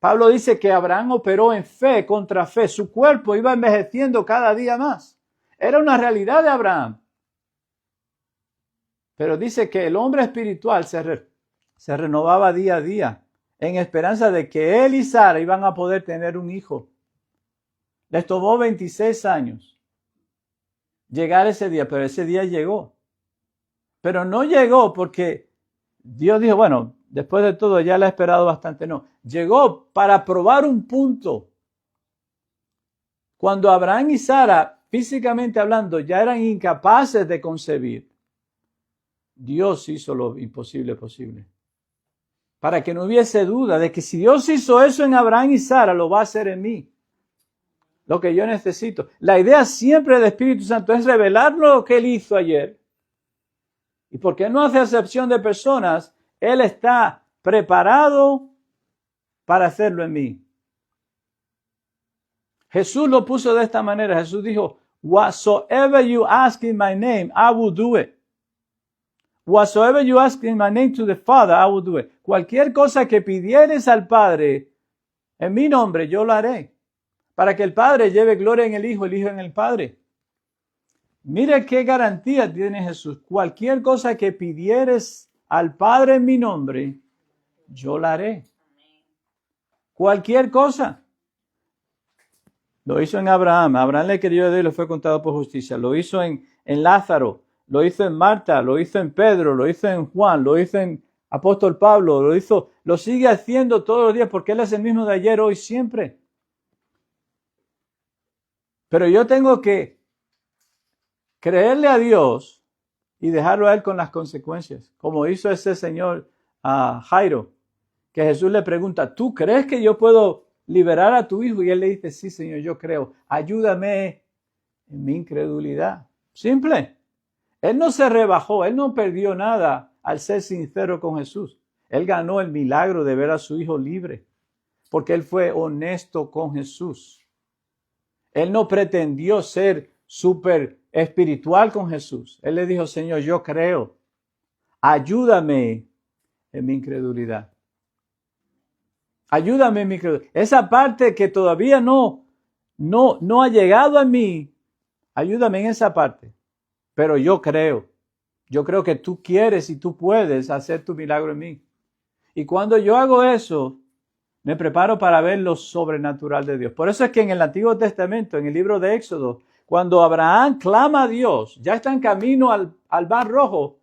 Pablo dice que Abraham operó en fe contra fe. Su cuerpo iba envejeciendo cada día más. Era una realidad de Abraham. Pero dice que el hombre espiritual se renovaba día a día en esperanza de que él y Sara iban a poder tener un hijo. Les tomó 26 años llegar ese día, pero ese día llegó. Pero no llegó porque Dios dijo, bueno, después de todo ya la he esperado bastante. No, llegó para probar un punto. Cuando Abraham y Sara, físicamente hablando, ya eran incapaces de concebir, Dios hizo lo imposible posible. Para que no hubiese duda de que si Dios hizo eso en Abraham y Sara, lo va a hacer en mí. Lo que yo necesito. La idea siempre del Espíritu Santo es revelar lo que Él hizo ayer. Y porque no hace acepción de personas, Él está preparado para hacerlo en mí. Jesús lo puso de esta manera. Jesús dijo, whatsoever you ask in my name, I will do it. Whatsoever you ask in my name to the Father, I will do it. Cualquier cosa que pidieres al Padre, en mi nombre, yo lo haré. Para que el Padre lleve gloria en el Hijo en el Padre. Mire qué garantía tiene Jesús. Cualquier cosa que pidieres al Padre en mi nombre, yo la haré. Cualquier cosa. Lo hizo en Abraham. Abraham le creyó a Dios y le fue contado por justicia. Lo hizo en Lázaro. Lo hizo en Marta. Lo hizo en Pedro. Lo hizo en Juan. Lo hizo en Apóstol Pablo. Lo sigue haciendo todos los días porque Él es el mismo de ayer, hoy, siempre. Pero yo tengo que creerle a Dios y dejarlo a Él con las consecuencias. Como hizo ese señor Jairo, que Jesús le pregunta, ¿tú crees que yo puedo liberar a tu hijo? Y él le dice, sí, Señor, yo creo. Ayúdame en mi incredulidad. Simple. Él no se rebajó, él no perdió nada al ser sincero con Jesús. Él ganó el milagro de ver a su hijo libre, porque él fue honesto con Jesús. Él no pretendió ser súper espiritual con Jesús. Él le dijo, Señor, yo creo. Ayúdame en mi incredulidad. Ayúdame en mi incredulidad. Esa parte que todavía no ha llegado a mí, ayúdame en esa parte. Pero yo creo. Yo creo que tú quieres y tú puedes hacer tu milagro en mí. Y cuando yo hago eso, me preparo para ver lo sobrenatural de Dios. Por eso es que en el Antiguo Testamento, en el libro de Éxodo, cuando Abraham clama a Dios, ya está en camino al Mar Rojo,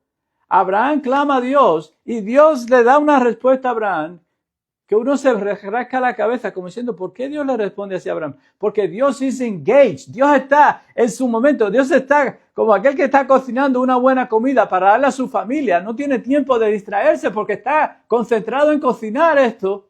Abraham clama a Dios y Dios le da una respuesta a Abraham que uno se rasca la cabeza como diciendo, ¿por qué Dios le responde así a Abraham? Porque Dios is engaged. Dios está en su momento. Dios está como aquel que está cocinando una buena comida para darle a su familia. No tiene tiempo de distraerse porque está concentrado en cocinar esto.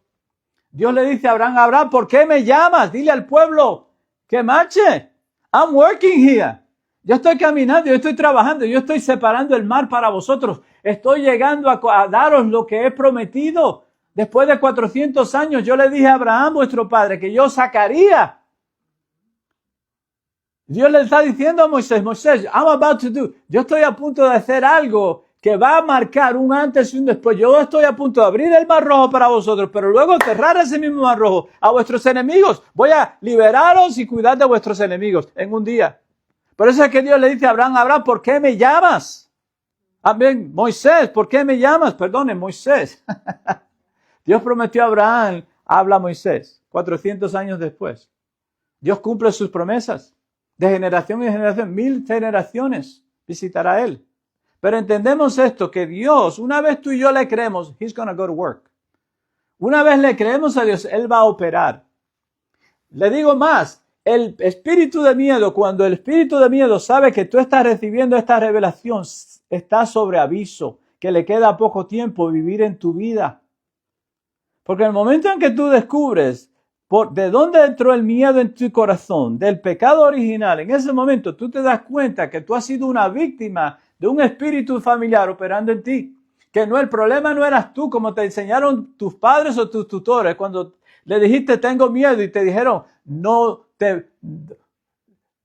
Dios le dice a Abraham, ¿por qué me llamas? Dile al pueblo que marche. I'm working here. Yo estoy caminando, yo estoy trabajando, yo estoy separando el mar para vosotros. Estoy llegando a daros lo que he prometido. Después de 400 años yo le dije a Abraham, vuestro padre, que yo sacaría. Dios le está diciendo a Moisés, I'm about to do. Yo estoy a punto de hacer algo que va a marcar un antes y un después. Yo estoy a punto de abrir el Mar Rojo para vosotros, pero luego cerrar ese mismo Mar Rojo a vuestros enemigos. Voy a liberaros y cuidar de vuestros enemigos en un día. Por eso es que Dios le dice a Abraham, ¿por qué me llamas? Amén. Moisés, ¿por qué me llamas? Perdone, Moisés. Dios prometió a Abraham, habla a Moisés, 400 años después. Dios cumple sus promesas. De generación en generación, 1000 generaciones visitará Él. Pero entendemos esto, que Dios, una vez tú y yo le creemos, He's gonna go to work. Una vez le creemos a Dios, Él va a operar. Le digo más, el espíritu de miedo, cuando el espíritu de miedo sabe que tú estás recibiendo esta revelación, está sobre aviso, que le queda poco tiempo vivir en tu vida. Porque en el momento en que tú descubres de dónde entró el miedo en tu corazón, del pecado original, en ese momento tú te das cuenta que tú has sido una víctima de un espíritu familiar operando en ti. Que no, el problema no eras tú, como te enseñaron tus padres o tus tutores cuando le dijiste tengo miedo y te dijeron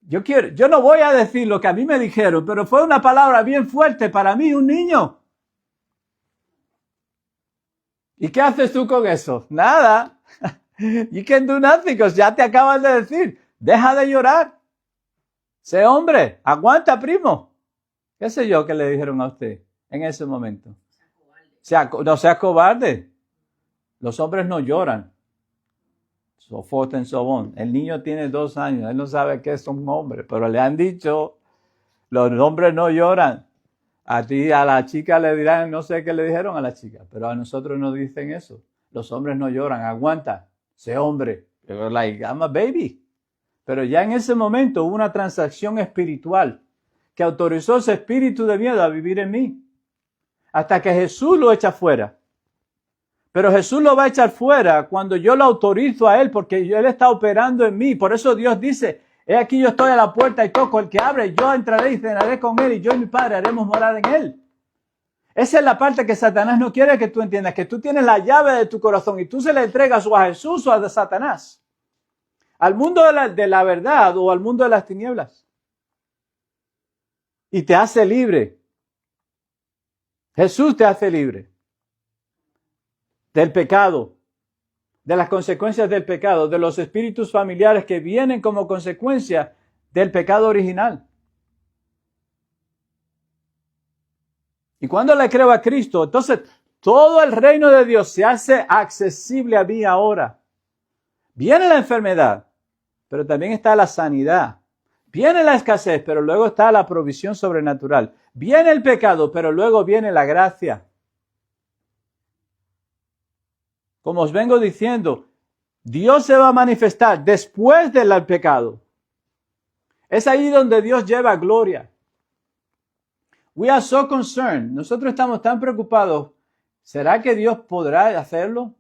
yo no voy a decir lo que a mí me dijeron, pero fue una palabra bien fuerte para mí, un niño. ¿Y qué haces tú con eso? Nada. You can do nothing, because ya te acaban de decir, deja de llorar. Sé hombre, aguanta, primo. ¿Qué sé yo que le dijeron a usted en ese momento? No seas cobarde. Los hombres no lloran. So forth and so on. El niño tiene 2 años, él no sabe qué es un hombre, pero le han dicho, los hombres no lloran. A ti, a la chica le dirán, no sé qué le dijeron a la chica, pero a nosotros nos dicen eso. Los hombres no lloran, aguanta, sé hombre. Like, I'm a baby. Pero ya en ese momento hubo una transacción espiritual que autorizó ese espíritu de miedo a vivir en mí. Hasta que Jesús lo echa fuera. Pero Jesús lo va a echar fuera cuando yo lo autorizo a Él, porque Él está operando en mí. Por eso Dios dice, he aquí yo estoy a la puerta y toco, el que abre, yo entraré y cenaré con Él, y yo y mi Padre haremos morada en Él. Esa es la parte que Satanás no quiere que tú entiendas, que tú tienes la llave de tu corazón y tú se la entregas o a Jesús o a Satanás. Al mundo de la verdad o al mundo de las tinieblas. Y te hace libre. Jesús te hace libre. Del pecado, de las consecuencias del pecado, de los espíritus familiares que vienen como consecuencia del pecado original. Y cuando le creo a Cristo, entonces todo el reino de Dios se hace accesible a mí ahora. Viene la enfermedad, pero también está la sanidad. Viene la escasez, pero luego está la provisión sobrenatural. Viene el pecado, pero luego viene la gracia. Como os vengo diciendo, Dios se va a manifestar después del pecado. Es ahí donde Dios lleva gloria. We are so concerned. Nosotros estamos tan preocupados. ¿Será que Dios podrá hacerlo?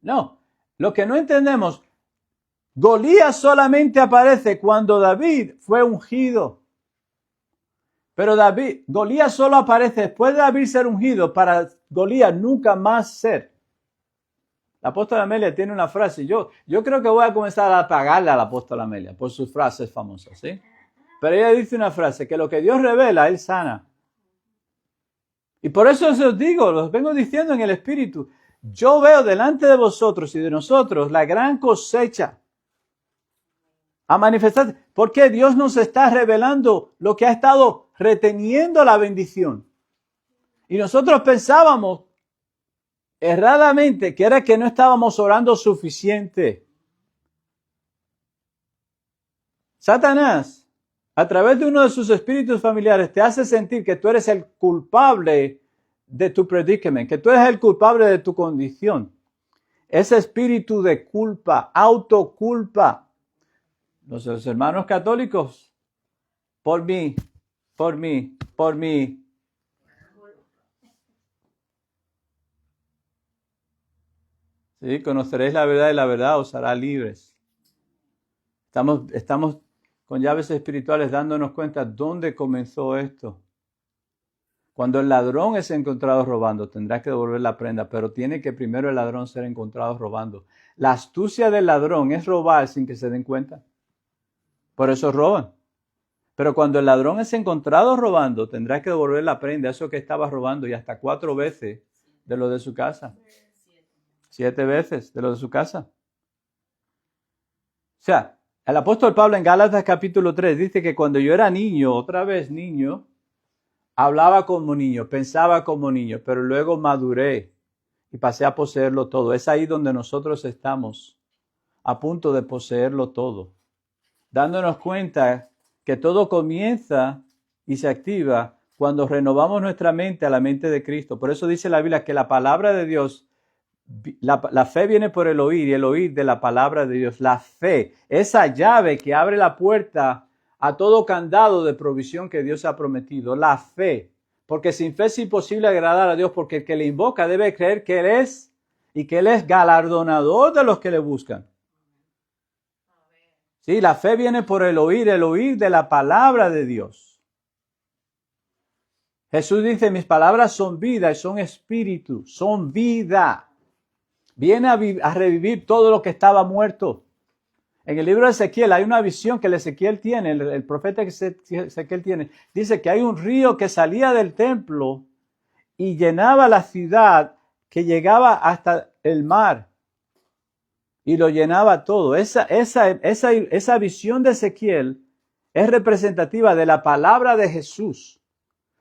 No. Lo que no entendemos, Golías solamente aparece cuando David fue ungido. Pero Golías solo aparece después de David ser ungido para Golías nunca más ser. La apóstola Amelia tiene una frase. Yo creo que voy a comenzar a pagarle a la apóstola Amelia por sus frases famosas, ¿sí? Pero ella dice una frase, que lo que Dios revela, Él sana. Y por eso os digo, los vengo diciendo en el Espíritu, yo veo delante de vosotros y de nosotros la gran cosecha a manifestar, porque Dios nos está revelando lo que ha estado reteniendo la bendición. Y nosotros pensábamos erradamente que era que no estábamos orando suficiente. Satanás, a través de uno de sus espíritus familiares, te hace sentir que tú eres el culpable de tu predicament, que tú eres el culpable de tu condición. Ese espíritu de culpa, autoculpa. Los hermanos católicos, por mí. Sí, conoceréis la verdad y la verdad os hará libres. Estamos con llaves espirituales dándonos cuenta dónde comenzó esto. Cuando el ladrón es encontrado robando, tendrá que devolver la prenda, pero tiene que primero el ladrón ser encontrado robando. La astucia del ladrón es robar sin que se den cuenta. Por eso roban. Pero cuando el ladrón es encontrado robando, tendrá que devolver la prenda, eso que estaba robando, y hasta 4 veces de lo de su casa. 7 veces de lo de su casa. O sea, el apóstol Pablo en Gálatas capítulo 3 dice que cuando yo era niño, otra vez niño, hablaba como niño, pensaba como niño, pero luego maduré y pasé a poseerlo todo. Es ahí donde nosotros estamos, a punto de poseerlo todo, dándonos cuenta que todo comienza y se activa cuando renovamos nuestra mente a la mente de Cristo. Por eso dice la Biblia que la palabra de Dios, la fe viene por el oír y el oír de la palabra de Dios. La fe, esa llave que abre la puerta a todo candado de provisión que Dios ha prometido. La fe, porque sin fe es imposible agradar a Dios, porque el que le invoca debe creer que Él es y que Él es galardonador de los que le buscan. Sí, la fe viene por el oír de la palabra de Dios. Jesús dice, mis palabras son vida y son espíritu, son vida. Viene a revivir todo lo que estaba muerto. En el libro de Ezequiel hay una visión que el Ezequiel tiene, el profeta Ezequiel tiene. Dice que hay un río que salía del templo y llenaba la ciudad, que llegaba hasta el mar y lo llenaba todo. Esa visión de Ezequiel es representativa de la palabra de Jesús.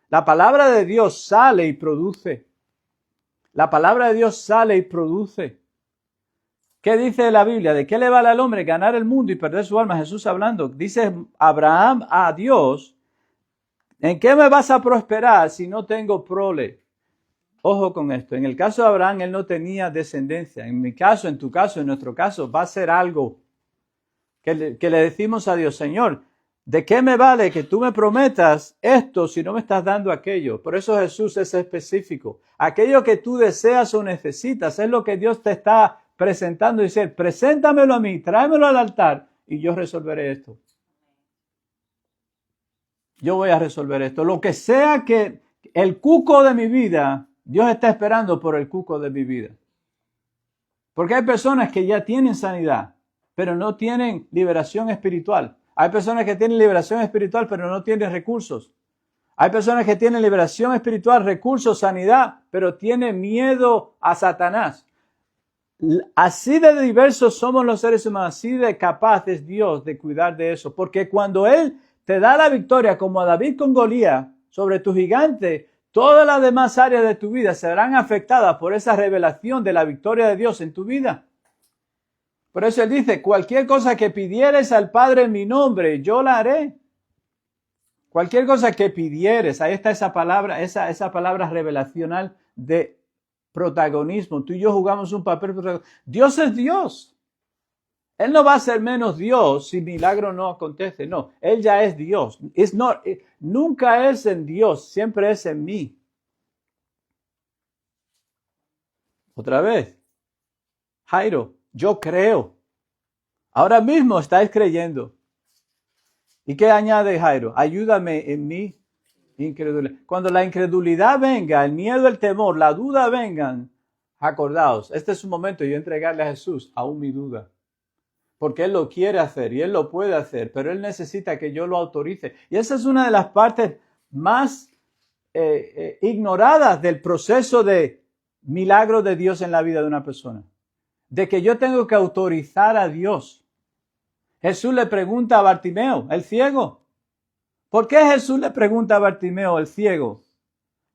La palabra de Dios sale y produce. La palabra de Dios sale y produce. ¿Qué dice la Biblia? ¿De qué le vale al hombre ganar el mundo y perder su alma? Jesús hablando. Dice Abraham a Dios, ¿en qué me vas a prosperar si no tengo prole? Ojo con esto. En el caso de Abraham, él no tenía descendencia. En mi caso, en tu caso, en nuestro caso, va a ser algo que le decimos a Dios, Señor, ¿de qué me vale que tú me prometas esto si no me estás dando aquello? Por eso Jesús es específico. Aquello que tú deseas o necesitas es lo que Dios te está presentando y dice, preséntamelo a mí, tráemelo al altar y yo resolveré esto. Yo voy a resolver esto. Lo que sea que el cuco de mi vida, Dios está esperando por el cuco de mi vida. Porque hay personas que ya tienen sanidad, pero no tienen liberación espiritual. Hay personas que tienen liberación espiritual, pero no tienen recursos. Hay personas que tienen liberación espiritual, recursos, sanidad, pero tienen miedo a Satanás. Así de diversos somos los seres humanos, así de capaz es Dios de cuidar de eso. Porque cuando Él te da la victoria, como a David con Goliat, sobre tu gigante, todas las demás áreas de tu vida serán afectadas por esa revelación de la victoria de Dios en tu vida. Por eso Él dice, cualquier cosa que pidieres al Padre en mi nombre, yo la haré. Cualquier cosa que pidieres, ahí está esa palabra, esa palabra revelacional de protagonismo. Tú y yo jugamos un papel protagonista. Dios es Dios. Él no va a ser menos Dios si milagro no acontece. No, Él ya es Dios. Nunca es en Dios, siempre es en mí. Otra vez. Jairo, yo creo. Ahora mismo estáis creyendo. ¿Y qué añade Jairo? Ayúdame en mi incredulidad. Cuando la incredulidad venga, el miedo, el temor, la duda vengan, acordaos, este es un momento de yo entregarle a Jesús aún mi duda. Porque Él lo quiere hacer y Él lo puede hacer, pero Él necesita que yo lo autorice. Y esa es una de las partes más ignoradas del proceso de milagro de Dios en la vida de una persona. De que yo tengo que autorizar a Dios. Jesús le pregunta a Bartimeo, el ciego. ¿Por qué Jesús le pregunta a Bartimeo, el ciego?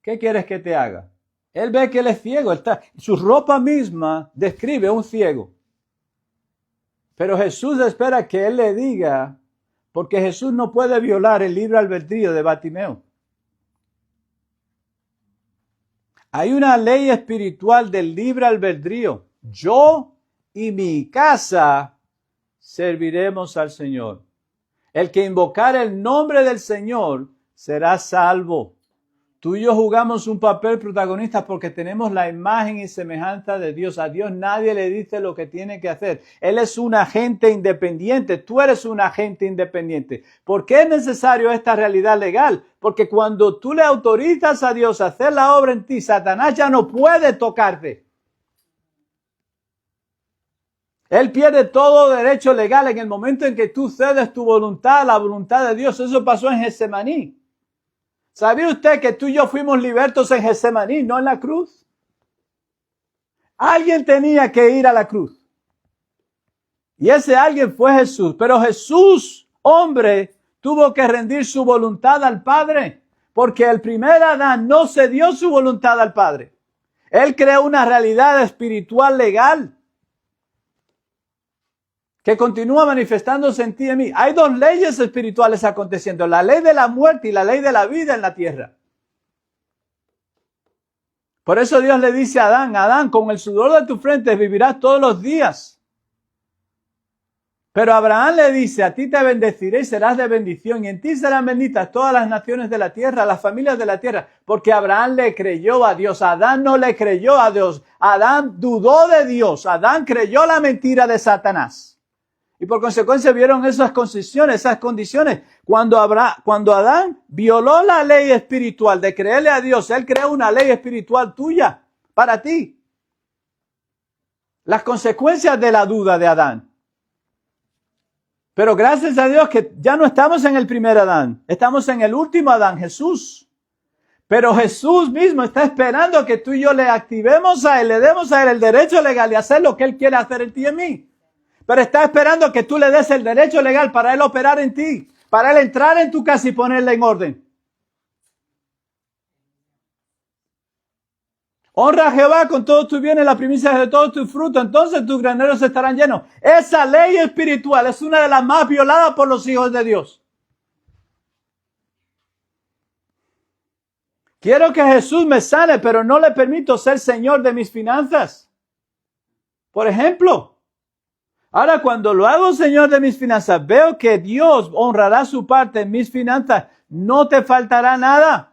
¿Qué quieres que te haga? Él ve que él es ciego. Su ropa misma describe a un ciego. Pero Jesús espera que él le diga, porque Jesús no puede violar el libre albedrío de Bartimeo. Hay una ley espiritual del libre albedrío. Yo y mi casa serviremos al Señor. El que invocar el nombre del Señor será salvo. Tú y yo jugamos un papel protagonista porque tenemos la imagen y semejanza de Dios. A Dios nadie le dice lo que tiene que hacer. Él es un agente independiente. Tú eres un agente independiente. ¿Por qué es necesario esta realidad legal? Porque cuando tú le autorizas a Dios a hacer la obra en ti, Satanás ya no puede tocarte. Él pierde todo derecho legal en el momento en que tú cedes tu voluntad a la voluntad de Dios. Eso pasó en Getsemaní. ¿Sabía usted que tú y yo fuimos libertos en Getsemaní, no en la cruz? Alguien tenía que ir a la cruz. Y ese alguien fue Jesús. Pero Jesús, hombre, tuvo que rendir su voluntad al Padre. Porque el primer Adán no cedió su voluntad al Padre. Él creó una realidad espiritual legal que continúa manifestándose en ti y en mí. Hay dos leyes espirituales aconteciendo, la ley de la muerte y la ley de la vida en la tierra. Por eso Dios le dice a Adán, Adán, con el sudor de tu frente vivirás todos los días. Pero Abraham le dice, a ti te bendeciré y serás de bendición, y en ti serán benditas todas las naciones de la tierra, las familias de la tierra, porque Abraham le creyó a Dios. Adán no le creyó a Dios. Adán dudó de Dios. Adán creyó la mentira de Satanás. Y por consecuencia vieron esas condiciones. Cuando Adán violó la ley espiritual de creerle a Dios, él creó una ley espiritual tuya, para ti. Las consecuencias de la duda de Adán. Pero gracias a Dios que ya no estamos en el primer Adán, estamos en el último Adán, Jesús. Pero Jesús mismo está esperando que tú y yo le activemos a Él, le demos a Él el derecho legal de hacer lo que Él quiere hacer en ti y en mí. Pero está esperando que tú le des el derecho legal para Él operar en ti, para Él entrar en tu casa y ponerla en orden. Honra a Jehová con todos tus bienes, la primicia de todos tus frutos, entonces tus graneros estarán llenos. Esa ley espiritual es una de las más violadas por los hijos de Dios. Quiero que Jesús me sane, pero no le permito ser Señor de mis finanzas. Por ejemplo, ahora cuando lo hago Señor de mis finanzas, veo que Dios honrará su parte en mis finanzas, no te faltará nada.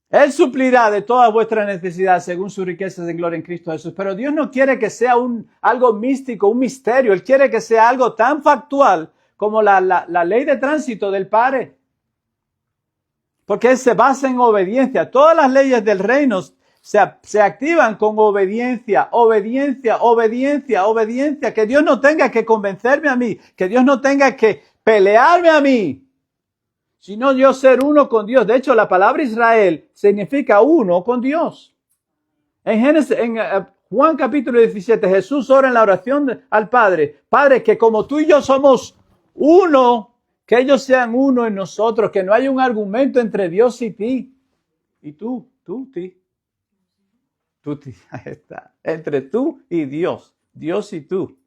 Él suplirá de todas vuestras necesidades según sus riquezas de gloria en Cristo Jesús. Pero Dios no quiere que sea algo místico, un misterio. Él quiere que sea algo tan factual como la ley de tránsito del Padre. Porque Él se basa en obediencia. Todas las leyes del reino se activan con obediencia, obediencia, obediencia, obediencia. Que Dios no tenga que convencerme a mí. Que Dios no tenga que pelearme a mí. Sino yo ser uno con Dios. De hecho, la palabra Israel significa uno con Dios. En Juan capítulo 17, Jesús ora en la oración al Padre. Padre, que como tú y yo somos uno, que ellos sean uno en nosotros, que no haya un argumento entre Dios y ti. Y tú, ti. Ahí está. Entre tú y Dios. Dios y tú.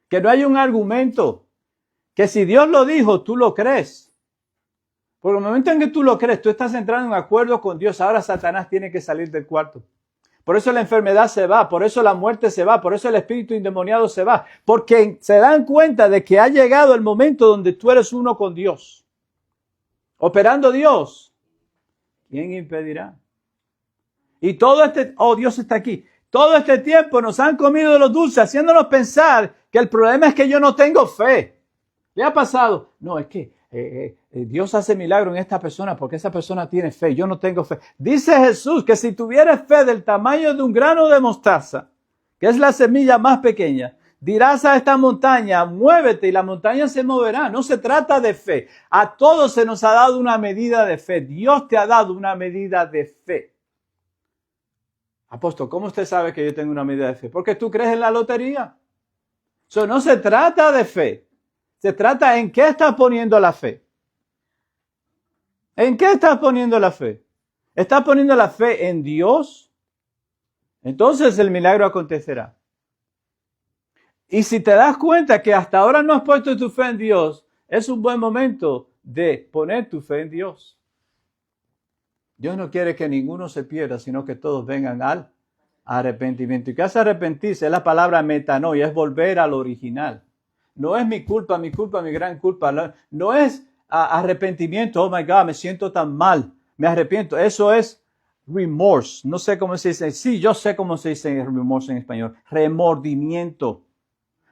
Que no haya un argumento. Que si Dios lo dijo, tú lo crees. Por el momento en que tú lo crees, tú estás entrando en acuerdo con Dios. Ahora Satanás tiene que salir del cuarto. Por eso la enfermedad se va, por eso la muerte se va, por eso el espíritu endemoniado se va. Porque se dan cuenta de que ha llegado el momento donde tú eres uno con Dios. Operando Dios. ¿Quién impedirá? Y Dios está aquí. Todo este tiempo nos han comido de los dulces, haciéndonos pensar que el problema es que yo no tengo fe. ¿Le ha pasado? No, es que Dios hace milagro en esta persona porque esa persona tiene fe. Yo no tengo fe. Dice Jesús que si tuvieras fe del tamaño de un grano de mostaza, que es la semilla más pequeña, dirás a esta montaña, muévete y la montaña se moverá. No se trata de fe. A todos se nos ha dado una medida de fe. Dios te ha dado una medida de fe. Apóstol, ¿cómo usted sabe que yo tengo una medida de fe? Porque tú crees en la lotería. No se trata de fe. Se trata en qué estás poniendo la fe. ¿En qué estás poniendo la fe? ¿Estás poniendo la fe en Dios? Entonces el milagro acontecerá. Y si te das cuenta que hasta ahora no has puesto tu fe en Dios, es un buen momento de poner tu fe en Dios. Dios no quiere que ninguno se pierda, sino que todos vengan al arrepentimiento. ¿Y qué hace arrepentirse? Es la palabra metanoia, es volver al original. No es mi culpa, mi gran culpa. No es arrepentimiento. Oh my God, me siento tan mal. Me arrepiento. Eso es remorse. No sé cómo se dice. Sí, yo sé cómo se dice remorse en español. Remordimiento.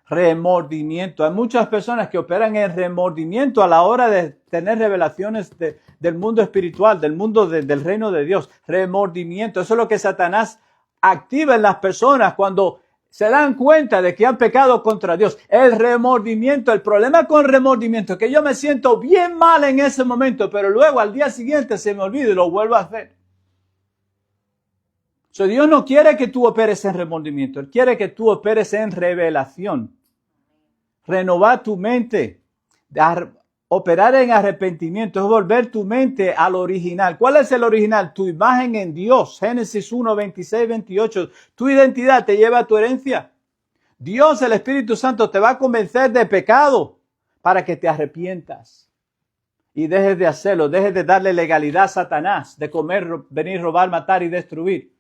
Remordimiento. Hay muchas personas que operan en remordimiento a la hora de tener revelaciones del mundo espiritual, del mundo del reino de Dios. Remordimiento. Eso es lo que Satanás activa en las personas cuando se dan cuenta de que han pecado contra Dios. El remordimiento, el problema con remordimiento es que yo me siento bien mal en ese momento, pero luego al día siguiente se me olvida y lo vuelvo a hacer. Dios no quiere que tú operes en remordimiento, Él quiere que tú operes en revelación. Renovar tu mente, operar en arrepentimiento, es volver tu mente al original. ¿Cuál es el original? Tu imagen en Dios. Génesis 1, 26, 28. Tu identidad te lleva a tu herencia. Dios, el Espíritu Santo, te va a convencer de pecado para que te arrepientas. Y dejes de hacerlo, dejes de darle legalidad a Satanás, de comer, venir, robar, matar y destruir.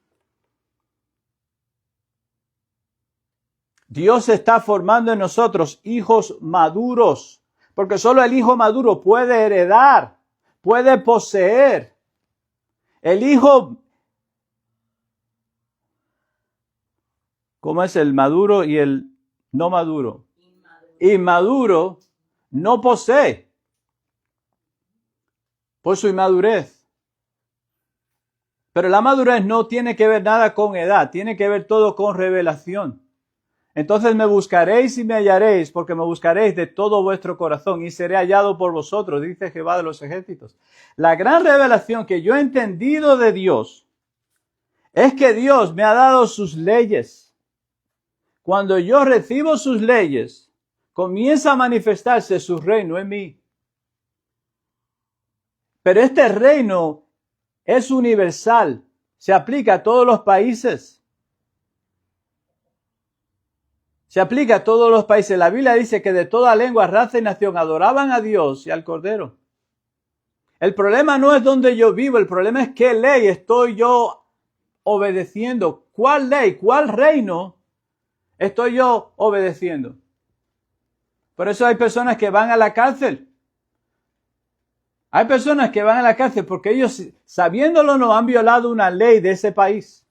Dios está formando en nosotros hijos maduros, porque solo el hijo maduro puede heredar, puede poseer. El hijo, ¿cómo es el maduro y el no maduro? Inmaduro no posee por su inmadurez. Pero la madurez no tiene que ver nada con edad, tiene que ver todo con revelación. Entonces me buscaréis y me hallaréis, porque me buscaréis de todo vuestro corazón y seré hallado por vosotros, dice Jehová de los ejércitos. La gran revelación que yo he entendido de Dios es que Dios me ha dado sus leyes. Cuando yo recibo sus leyes, comienza a manifestarse su reino en mí. Pero este reino es universal, se aplica a todos los países. Se aplica a todos los países. La Biblia dice que de toda lengua, raza y nación adoraban a Dios y al Cordero. El problema no es donde yo vivo, el problema es qué ley estoy yo obedeciendo. ¿Cuál ley, cuál reino estoy yo obedeciendo? Por eso hay personas que van a la cárcel. Hay personas que van a la cárcel porque ellos, sabiéndolo, no han violado una ley de ese país.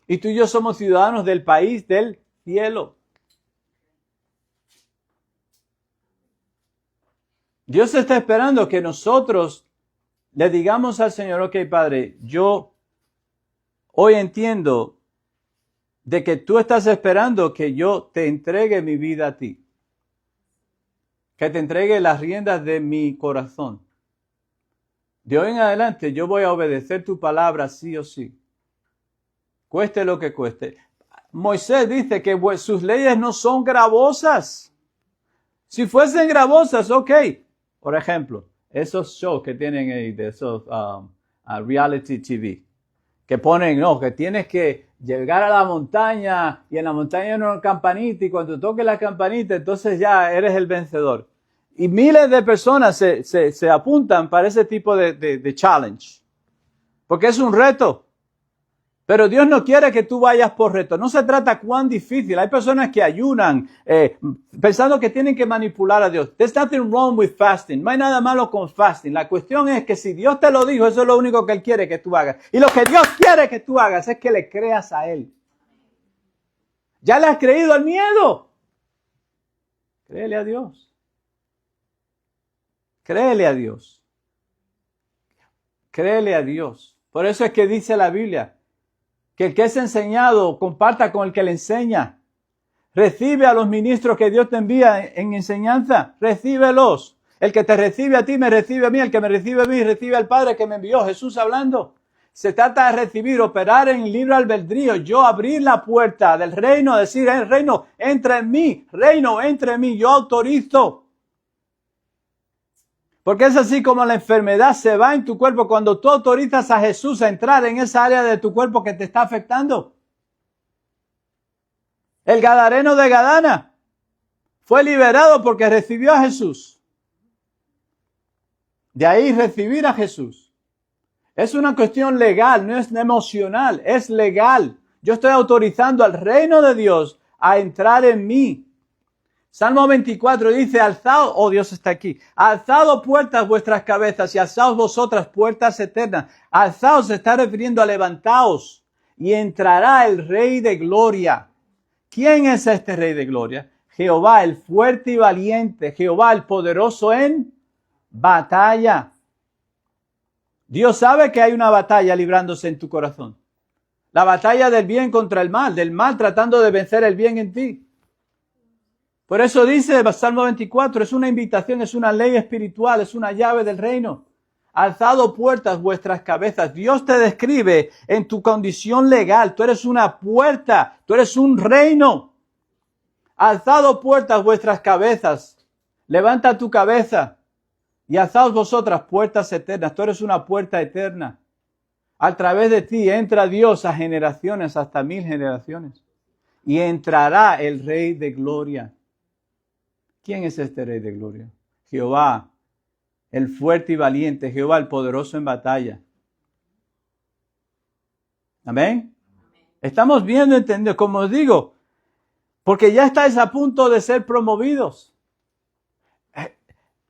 Y tú y yo somos ciudadanos del país del cielo. Dios está esperando que nosotros le digamos al Señor, ok, Padre, yo hoy entiendo de que tú estás esperando que yo te entregue mi vida a ti. Que te entregue las riendas de mi corazón. De hoy en adelante yo voy a obedecer tu palabra sí o sí. Cueste lo que cueste. Moisés dice que sus leyes no son gravosas. Si fuesen gravosas, ok. Por ejemplo, esos shows que tienen ahí, de esos reality TV, que ponen, no, que tienes que llegar a la montaña y en la montaña hay una campanita y cuando toque la campanita entonces ya eres el vencedor. Y miles de personas se apuntan para ese tipo de challenge. Porque es un reto. Pero Dios no quiere que tú vayas por reto. No se trata cuán difícil. Hay personas que ayunan pensando que tienen que manipular a Dios. There's nothing wrong with fasting. No hay nada malo con fasting. La cuestión es que si Dios te lo dijo, eso es lo único que Él quiere que tú hagas. Y lo que Dios quiere que tú hagas es que le creas a Él. ¿Ya le has creído al miedo? Créele a Dios. Créele a Dios. Créele a Dios. Por eso es que dice la Biblia que el que es enseñado comparta con el que le enseña. Recibe a los ministros que Dios te envía en enseñanza. Recíbelos. El que te recibe a ti me recibe a mí. El que me recibe a mí recibe al Padre que me envió. Jesús hablando. Se trata de recibir, operar en el libre albedrío. Yo abrir la puerta del reino, decir, el reino entra en mí. Reino entra en mí. Yo autorizo. Porque es así como la enfermedad se va en tu cuerpo cuando tú autorizas a Jesús a entrar en esa área de tu cuerpo que te está afectando. El gadareno de Gadara fue liberado porque recibió a Jesús. De ahí recibir a Jesús. Es una cuestión legal, no es emocional, es legal. Yo estoy autorizando al reino de Dios a entrar en mí. Salmo 24 dice, alzad, oh Dios está aquí, alzad puertas vuestras cabezas y alzaos vosotras puertas eternas. Alzaos se está refiriendo a levantaos y entrará el Rey de Gloria. ¿Quién es este Rey de Gloria? Jehová, el fuerte y valiente, Jehová, el poderoso en batalla. Dios sabe que hay una batalla librándose en tu corazón. La batalla del bien contra el mal, del mal tratando de vencer el bien en ti. Por eso dice Salmo 24, es una invitación, es una ley espiritual, es una llave del reino. Alzado puertas vuestras cabezas. Dios te describe en tu condición legal. Tú eres una puerta, tú eres un reino. Alzado puertas vuestras cabezas. Levanta tu cabeza y alzaos vosotras puertas eternas. Tú eres una puerta eterna. A través de ti entra Dios a generaciones, hasta 1000 generaciones. Y entrará el Rey de Gloria. ¿Quién es este Rey de Gloria? Jehová, el fuerte y valiente, Jehová, el poderoso en batalla. ¿Amén? Estamos viendo, entendiendo, como os digo, Porque ya estáis a punto de ser promovidos.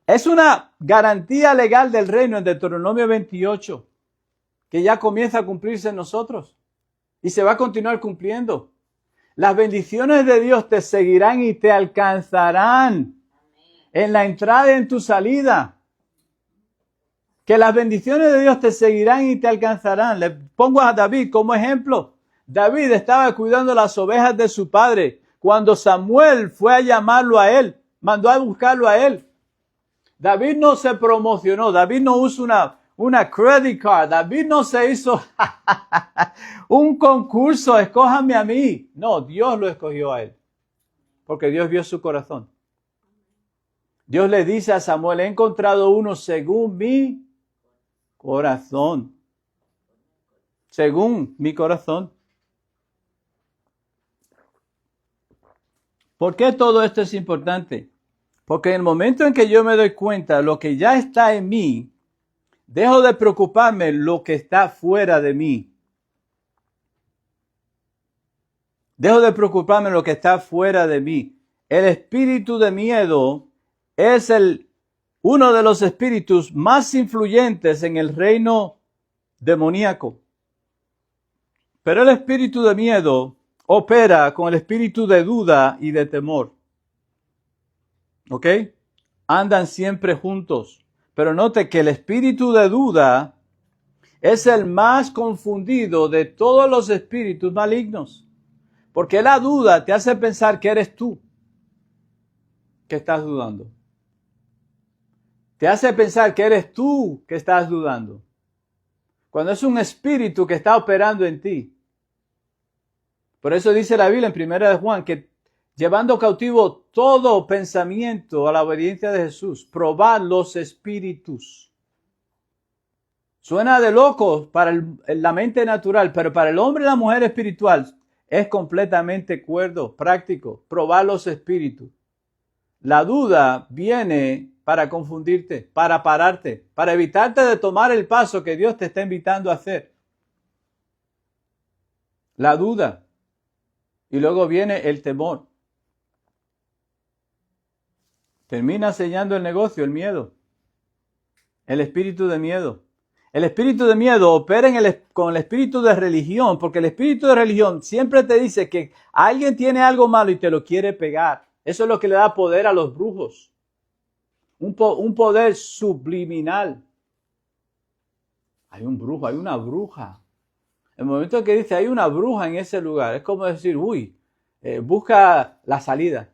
Es una garantía legal del reino en Deuteronomio 28, que ya comienza a cumplirse en nosotros y se va a continuar cumpliendo. Las bendiciones de Dios te seguirán y te alcanzarán en la entrada y en tu salida. Que las bendiciones de Dios te seguirán y te alcanzarán. Le pongo a David como ejemplo. David estaba cuidando las ovejas de su padre cuando Samuel fue a llamarlo a él, mandó a buscarlo a él. David no se promocionó, David no usó una credit card, David no se hizo un concurso, escójame a mí. No, Dios lo escogió a él, porque Dios vio su corazón. Dios le dice a Samuel, he encontrado uno según mi corazón. Según mi corazón. ¿Por qué todo esto es importante? Porque en el momento en que yo me doy cuenta de lo que ya está en mí, dejo de preocuparme lo que está fuera de mí. Dejo de preocuparme lo que está fuera de mí. El espíritu de miedo es uno de los espíritus más influyentes en el reino demoníaco. Pero el espíritu de miedo opera con el espíritu de duda y de temor. ¿Ok? Andan siempre juntos. Pero note que el espíritu de duda es el más confundido de todos los espíritus malignos. Porque la duda te hace pensar que eres tú que estás dudando. Te hace pensar que eres tú que estás dudando. Cuando es un espíritu que está operando en ti. Por eso dice la Biblia en 1 de Juan que llevando cautivo todo pensamiento a la obediencia de Jesús, probad los espíritus. Suena de loco para la mente natural, pero para el hombre y la mujer espiritual es completamente cuerdo, práctico, probar los espíritus. La duda viene para confundirte, para pararte, para evitarte de tomar el paso que Dios te está invitando a hacer. La duda. Y luego viene el temor. Termina sellando el negocio, el miedo. El espíritu de miedo. El espíritu de miedo opera con el espíritu de religión, porque el espíritu de religión siempre te dice que alguien tiene algo malo y te lo quiere pegar. Eso es lo que le da poder a los brujos. Un poder subliminal. Hay un brujo, hay una bruja. El momento que dice hay una bruja en ese lugar, es como decir, busca la salida.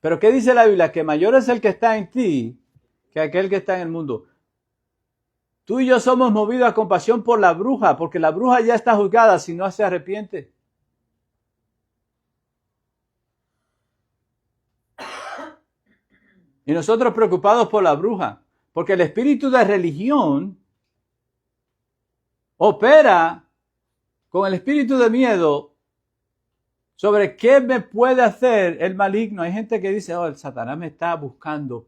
Pero ¿qué dice la Biblia? Que mayor es el que está en ti que aquel que está en el mundo. Tú y yo somos movidos a compasión por la bruja, porque la bruja ya está juzgada si no se arrepiente. Y nosotros preocupados por la bruja, porque el espíritu de religión opera con el espíritu de miedo sobre qué me puede hacer el maligno. Hay gente que dice, el Satanás me está buscando.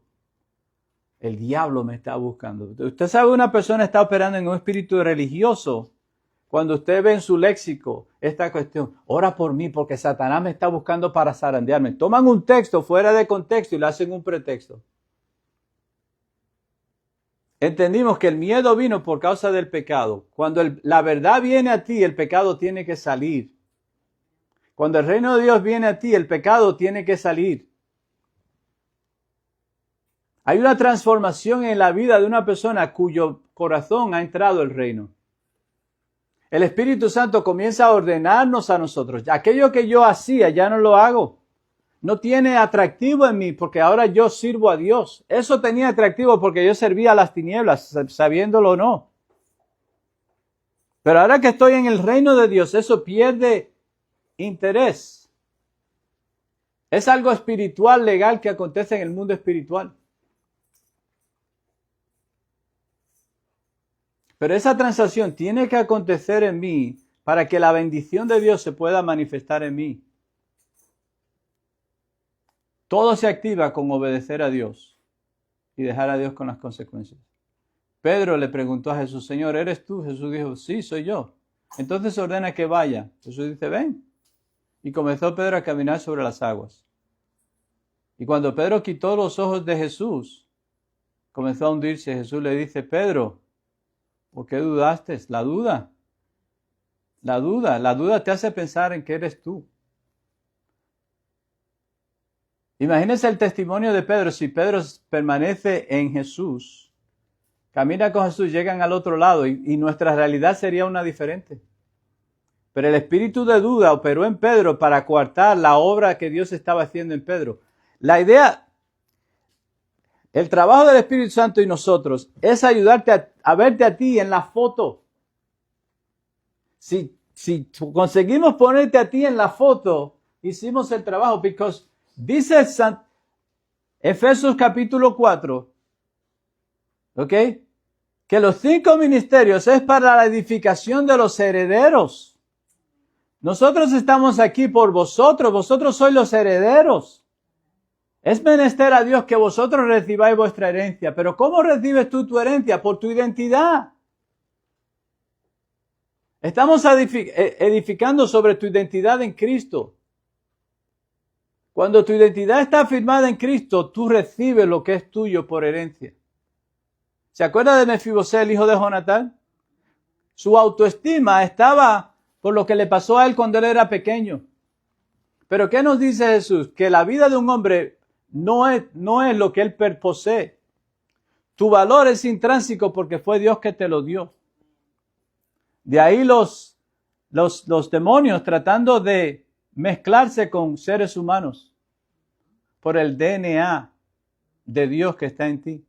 El diablo me está buscando. Usted sabe, una persona está operando en un espíritu religioso cuando usted ve en su léxico esta cuestión. Ora por mí porque Satanás me está buscando para zarandearme. Toman un texto fuera de contexto y le hacen un pretexto. Entendimos que el miedo vino por causa del pecado. Cuando la verdad viene a ti, el pecado tiene que salir. Cuando el reino de Dios viene a ti, el pecado tiene que salir. Hay una transformación en la vida de una persona cuyo corazón ha entrado el reino. El Espíritu Santo comienza a ordenarnos a nosotros. Aquello que yo hacía, ya no lo hago. No tiene atractivo en mí porque ahora yo sirvo a Dios. Eso tenía atractivo porque yo servía a las tinieblas, sabiéndolo o no. Pero ahora que estoy en el reino de Dios, eso pierde interés. Es algo espiritual, legal, que acontece en el mundo espiritual. Pero esa transacción tiene que acontecer en mí para que la bendición de Dios se pueda manifestar en mí. Todo se activa con obedecer a Dios y dejar a Dios con las consecuencias. Pedro le preguntó a Jesús, Señor, ¿eres tú? Jesús dijo, sí, soy yo. Entonces ordena que vaya. Jesús dice, ven. Y comenzó Pedro a caminar sobre las aguas. Y cuando Pedro quitó los ojos de Jesús, comenzó a hundirse. Jesús le dice, Pedro, ¿por qué dudaste? La duda te hace pensar en que eres tú. Imagínense el testimonio de Pedro. Si Pedro permanece en Jesús, camina con Jesús, llegan al otro lado y nuestra realidad sería una diferente. Pero el espíritu de duda operó en Pedro para coartar la obra que Dios estaba haciendo en Pedro. La idea, el trabajo del Espíritu Santo y nosotros es ayudarte a verte a ti en la foto. Si conseguimos ponerte a ti en la foto, hicimos el trabajo, porque dice Efesios capítulo 4, ¿ok? Que los 5 ministerios es para la edificación de los herederos. Nosotros estamos aquí por vosotros sois los herederos. Es menester a Dios que vosotros recibáis vuestra herencia. Pero ¿cómo recibes tú tu herencia? Por tu identidad. Estamos edificando sobre tu identidad en Cristo. Cuando tu identidad está firmada en Cristo, tú recibes lo que es tuyo por herencia. ¿Se acuerda de Mefibosé, el hijo de Jonatán? Su autoestima estaba por lo que le pasó a él cuando él era pequeño. Pero ¿qué nos dice Jesús? Que la vida de un hombre no es lo que él posee. Tu valor es intrínseco porque fue Dios que te lo dio. De ahí los demonios tratando de mezclarse con seres humanos por el DNA de Dios que está en ti.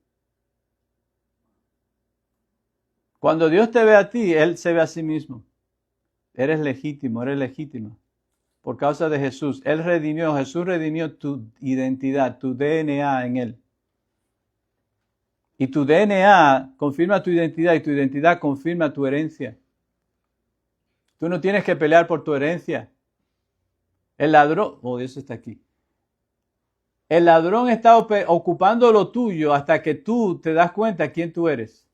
Cuando Dios te ve a ti, Él se ve a sí mismo. Eres legítimo, eres legítima. Por causa de Jesús. Jesús redimió tu identidad, tu DNA en Él. Y tu DNA confirma tu identidad y tu identidad confirma tu herencia. Tú no tienes que pelear por tu herencia. El ladrón, Dios está aquí. El ladrón está ocupando lo tuyo hasta que tú te das cuenta quién tú eres.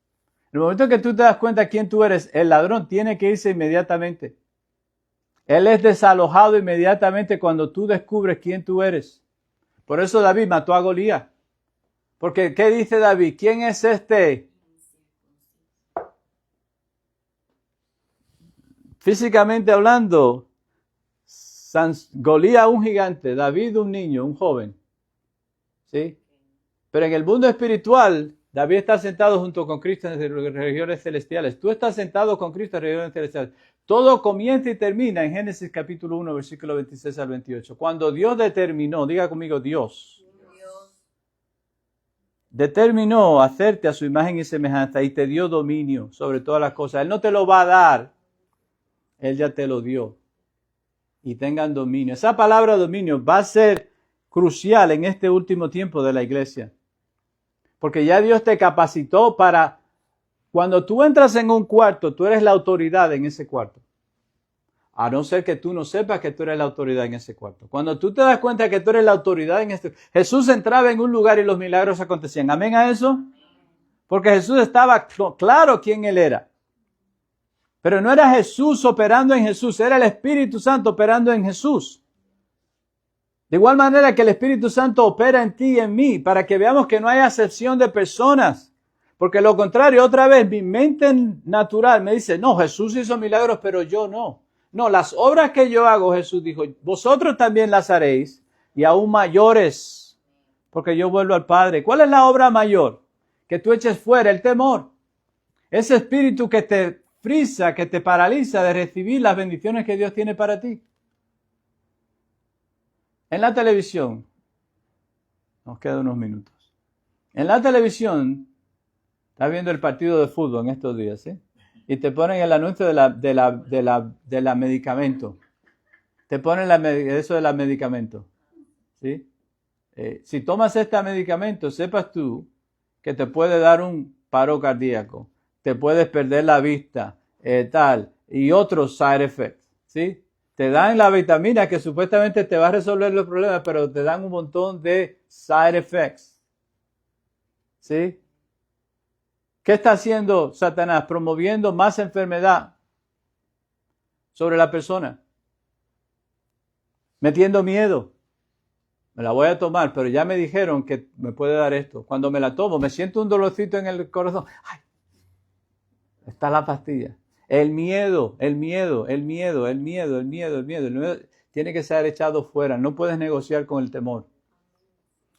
En el momento que tú te das cuenta quién tú eres, el ladrón tiene que irse inmediatamente. Él es desalojado inmediatamente cuando tú descubres quién tú eres. Por eso David mató a Goliat. Porque, ¿qué dice David? ¿Quién es este? Físicamente hablando, Goliat un gigante, David un niño, un joven. ¿Sí? Pero en el mundo espiritual, David está sentado junto con Cristo en las regiones celestiales. Tú estás sentado con Cristo en las regiones celestiales. Todo comienza y termina en Génesis capítulo 1, versículo 26 al 28. Cuando Dios determinó, diga conmigo Dios, determinó hacerte a su imagen y semejanza y te dio dominio sobre todas las cosas. Él no te lo va a dar, Él ya te lo dio. Y tengan dominio. Esa palabra dominio va a ser crucial en este último tiempo de la iglesia. Porque ya Dios te capacitó para, cuando tú entras en un cuarto, tú eres la autoridad en ese cuarto. A no ser que tú no sepas que tú eres la autoridad en ese cuarto. Cuando tú te das cuenta que tú eres la autoridad en este... Jesús entraba en un lugar y los milagros acontecían. ¿Amén a eso? Porque Jesús estaba claro quién Él era. Pero no era Jesús operando en Jesús, era el Espíritu Santo operando en Jesús. De igual manera que el Espíritu Santo opera en ti y en mí, para que veamos que no hay acepción de personas. Porque lo contrario, otra vez, mi mente natural me dice, no, Jesús hizo milagros, pero yo no. No, las obras que yo hago, Jesús dijo, vosotros también las haréis, y aún mayores, porque yo vuelvo al Padre. ¿Cuál es la obra mayor? Que tú eches fuera el temor. Ese espíritu que te frisa, que te paraliza de recibir las bendiciones que Dios tiene para ti. En la televisión, nos quedan unos minutos. En la televisión, estás viendo el partido de fútbol en estos días, ¿sí? Y te ponen el anuncio de la medicamento. Te ponen eso de la medicamento, ¿sí? Si tomas este medicamento, sepas tú que te puede dar un paro cardíaco, te puedes perder la vista, tal, y otros side effects, ¿sí? Te dan la vitamina que supuestamente te va a resolver los problemas, pero te dan un montón de side effects, ¿sí? ¿Qué está haciendo Satanás? Promoviendo más enfermedad sobre la persona. metiendo miedo. Me la voy a tomar, pero ya me dijeron que me puede dar esto. Cuando me la tomo, me siento un dolorcito en el corazón. ¡Ay! Está la pastilla. El miedo tiene que ser echado fuera. No puedes negociar con el temor.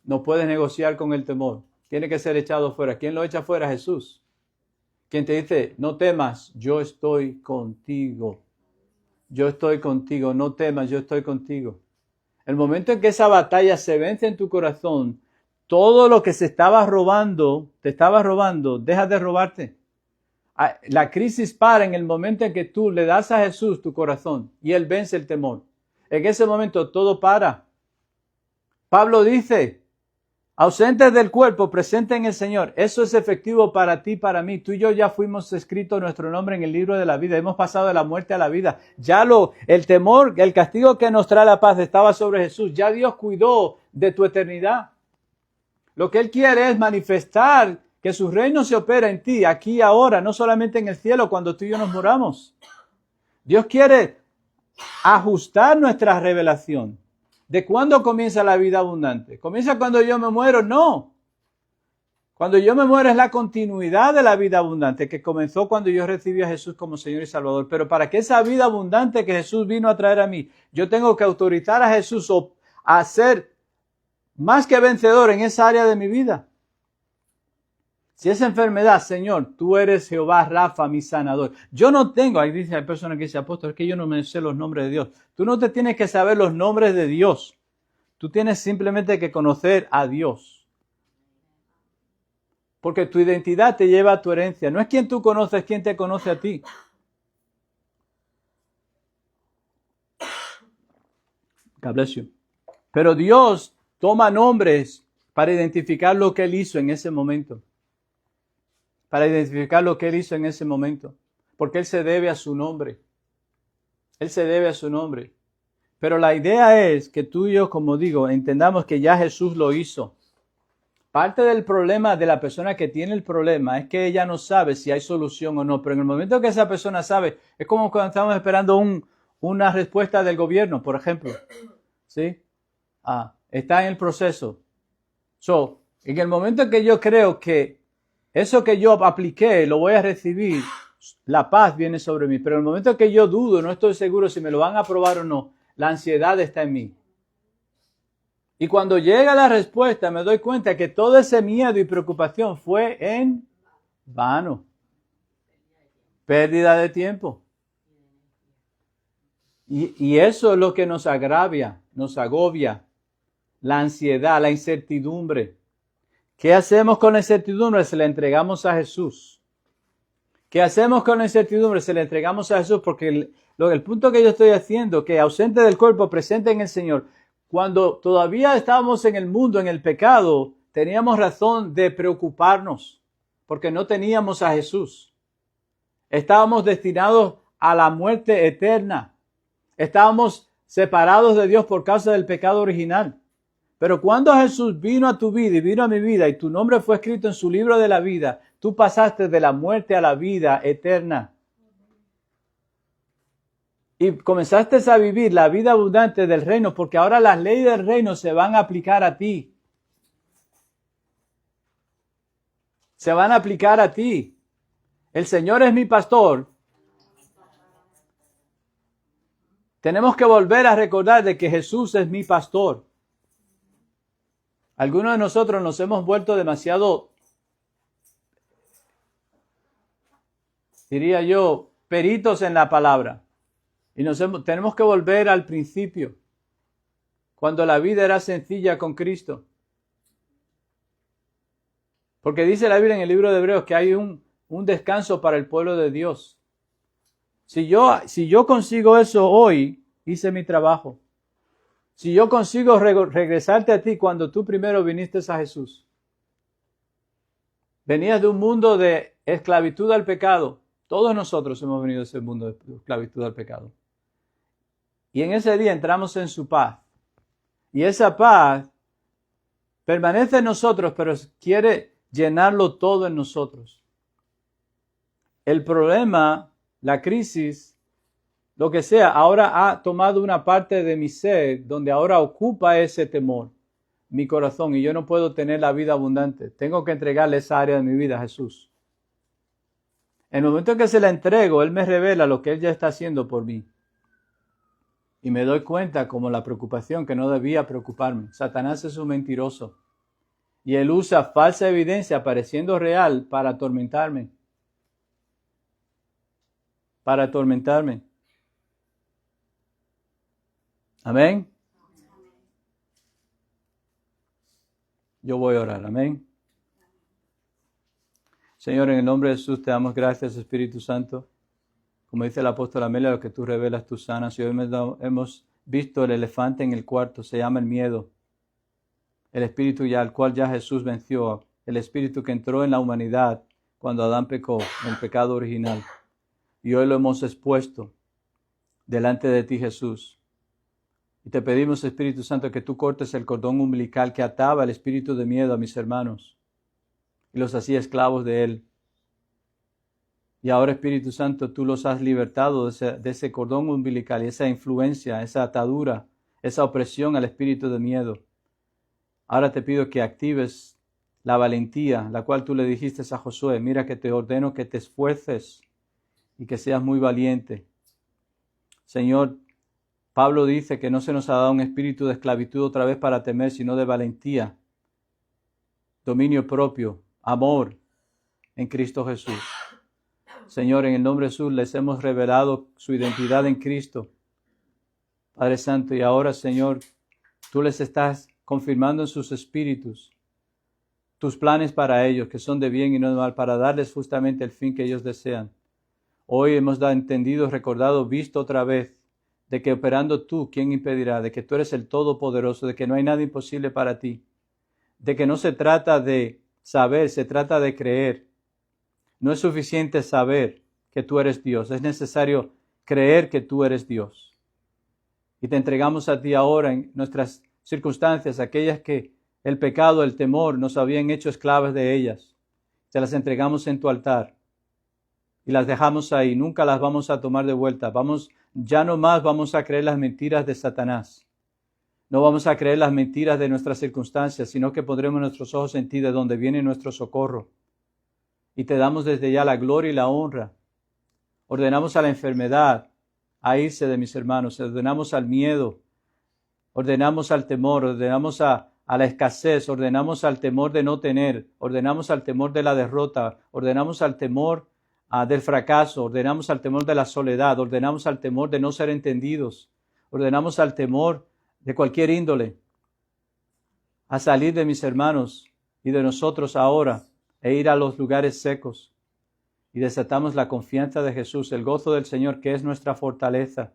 No puedes negociar con el temor. Tiene que ser echado fuera. ¿Quién lo echa fuera? Jesús. Quien te dice, no temas, yo estoy contigo. Yo estoy contigo, no temas, yo estoy contigo. El momento en que esa batalla se vence en tu corazón, todo lo que te estaba robando, deja de robarte. La crisis para en el momento en que tú le das a Jesús tu corazón y Él vence el temor. En ese momento todo para. Pablo dice, ausentes del cuerpo, presentes en el Señor. Eso es efectivo para ti, para mí. Tú y yo ya fuimos escrito nuestro nombre en el libro de la vida. Hemos pasado de la muerte a la vida. El temor, el castigo que nos trae la paz estaba sobre Jesús. Ya Dios cuidó de tu eternidad. Lo que Él quiere es manifestar que su reino se opera en ti, aquí y ahora, no solamente en el cielo cuando tú y yo nos moramos. Dios quiere ajustar nuestra revelación. ¿De cuándo comienza la vida abundante? ¿Comienza cuando yo me muero? No. Cuando yo me muero es la continuidad de la vida abundante que comenzó cuando yo recibí a Jesús como Señor y Salvador. Pero para que esa vida abundante que Jesús vino a traer a mí, yo tengo que autorizar a Jesús a ser más que vencedor en esa área de mi vida. Si es enfermedad, Señor, tú eres Jehová Rafa, mi sanador. Yo no tengo, hay personas que dicen, apóstol, es que yo no me sé los nombres de Dios. Tú no te tienes que saber los nombres de Dios. Tú tienes simplemente que conocer a Dios. Porque tu identidad te lleva a tu herencia. No es quien tú conoces, es quien te conoce a ti. God bless you. Pero Dios toma nombres para identificar lo que Él hizo en ese momento. Para identificar lo que Él hizo en ese momento. Porque Él se debe a su nombre. Él se debe a su nombre. Pero la idea es que tú y yo, como digo, entendamos que ya Jesús lo hizo. Parte del problema de la persona que tiene el problema es que ella no sabe si hay solución o no. Pero en el momento que esa persona sabe, es como cuando estamos esperando una respuesta del gobierno, por ejemplo. ¿Sí? Está en el proceso. En el momento en que yo creo que eso que yo apliqué lo voy a recibir, la paz viene sobre mí. Pero en el momento en que yo dudo, no estoy seguro si me lo van a aprobar o no, la ansiedad está en mí. Y cuando llega la respuesta, me doy cuenta que todo ese miedo y preocupación fue en vano. Pérdida de tiempo. Y eso es lo que nos agravia, nos agobia. La ansiedad, la incertidumbre. ¿Qué hacemos con la incertidumbre? Se la entregamos a Jesús. ¿Qué hacemos con la incertidumbre? Se la entregamos a Jesús porque el punto que yo estoy haciendo, que ausente del cuerpo, presente en el Señor, cuando todavía estábamos en el mundo, en el pecado, teníamos razón de preocuparnos porque no teníamos a Jesús. Estábamos destinados a la muerte eterna. Estábamos separados de Dios por causa del pecado original. Pero cuando Jesús vino a tu vida y vino a mi vida y tu nombre fue escrito en su libro de la vida, tú pasaste de la muerte a la vida eterna. Y comenzaste a vivir la vida abundante del reino, porque ahora las leyes del reino se van a aplicar a ti. Se van a aplicar a ti. El Señor es mi pastor. Tenemos que volver a recordar de que Jesús es mi pastor. Algunos de nosotros nos hemos vuelto demasiado, diría yo, peritos en la palabra. Y tenemos que volver al principio, cuando la vida era sencilla con Cristo. Porque dice la Biblia en el libro de Hebreos que hay un descanso para el pueblo de Dios. Si yo consigo eso hoy, hice mi trabajo. Si yo consigo regresarte a ti cuando tú primero viniste a Jesús. Venías de un mundo de esclavitud al pecado. Todos nosotros hemos venido de ese mundo de esclavitud al pecado. Y en ese día entramos en su paz. Y esa paz permanece en nosotros, pero quiere llenarlo todo en nosotros. El problema, la crisis, lo que sea, ahora ha tomado una parte de mi ser donde ahora ocupa ese temor, mi corazón, y yo no puedo tener la vida abundante. Tengo que entregarle esa área de mi vida a Jesús. En el momento en que se la entrego, Él me revela lo que Él ya está haciendo por mí. Y me doy cuenta como la preocupación que no debía preocuparme. Satanás es un mentiroso. Y él usa falsa evidencia pareciendo real para atormentarme. Para atormentarme. Amén. Yo voy a orar. Amén. Señor, en el nombre de Jesús te damos gracias, Espíritu Santo. Como dice el apóstol Amelia, lo que tú revelas, tú sanas. Y hoy hemos visto el elefante en el cuarto, se llama el miedo. El espíritu al cual ya Jesús venció, el espíritu que entró en la humanidad cuando Adán pecó, el pecado original. Y hoy lo hemos expuesto delante de ti, Jesús. Y te pedimos, Espíritu Santo, que tú cortes el cordón umbilical que ataba el espíritu de miedo a mis hermanos y los hacía esclavos de él. Y ahora, Espíritu Santo, tú los has libertado de ese cordón umbilical y esa influencia, esa atadura, esa opresión al espíritu de miedo. Ahora te pido que actives la valentía, la cual tú le dijiste a Josué, mira que te ordeno que te esfuerces y que seas muy valiente. Señor, Pablo dice que no se nos ha dado un espíritu de esclavitud otra vez para temer, sino de valentía, dominio propio, amor en Cristo Jesús. Señor, en el nombre de Jesús les hemos revelado su identidad en Cristo, Padre Santo, y ahora, Señor, tú les estás confirmando en sus espíritus tus planes para ellos, que son de bien y no de mal, para darles justamente el fin que ellos desean. Hoy hemos entendido, recordado, visto otra vez, de que operando tú, ¿quién impedirá? De que tú eres el Todopoderoso, de que no hay nada imposible para ti, de que no se trata de saber, se trata de creer. No es suficiente saber que tú eres Dios, es necesario creer que tú eres Dios. Y te entregamos a ti ahora en nuestras circunstancias, aquellas que el pecado, el temor nos habían hecho esclavas de ellas. Te las entregamos en tu altar y las dejamos ahí, nunca las vamos a tomar de vuelta. Ya no más vamos a creer las mentiras de Satanás. No vamos a creer las mentiras de nuestras circunstancias, sino que pondremos nuestros ojos en ti, de donde viene nuestro socorro. Y te damos desde ya la gloria y la honra. Ordenamos a la enfermedad a irse de mis hermanos, ordenamos al miedo, ordenamos al temor, ordenamos a la escasez, ordenamos al temor de no tener, ordenamos al temor de la derrota, ordenamos al temor del fracaso, ordenamos al temor de la soledad, ordenamos al temor de no ser entendidos, ordenamos al temor de cualquier índole, a salir de mis hermanos y de nosotros ahora e ir a los lugares secos. Y desatamos la confianza de Jesús, el gozo del Señor, que es nuestra fortaleza,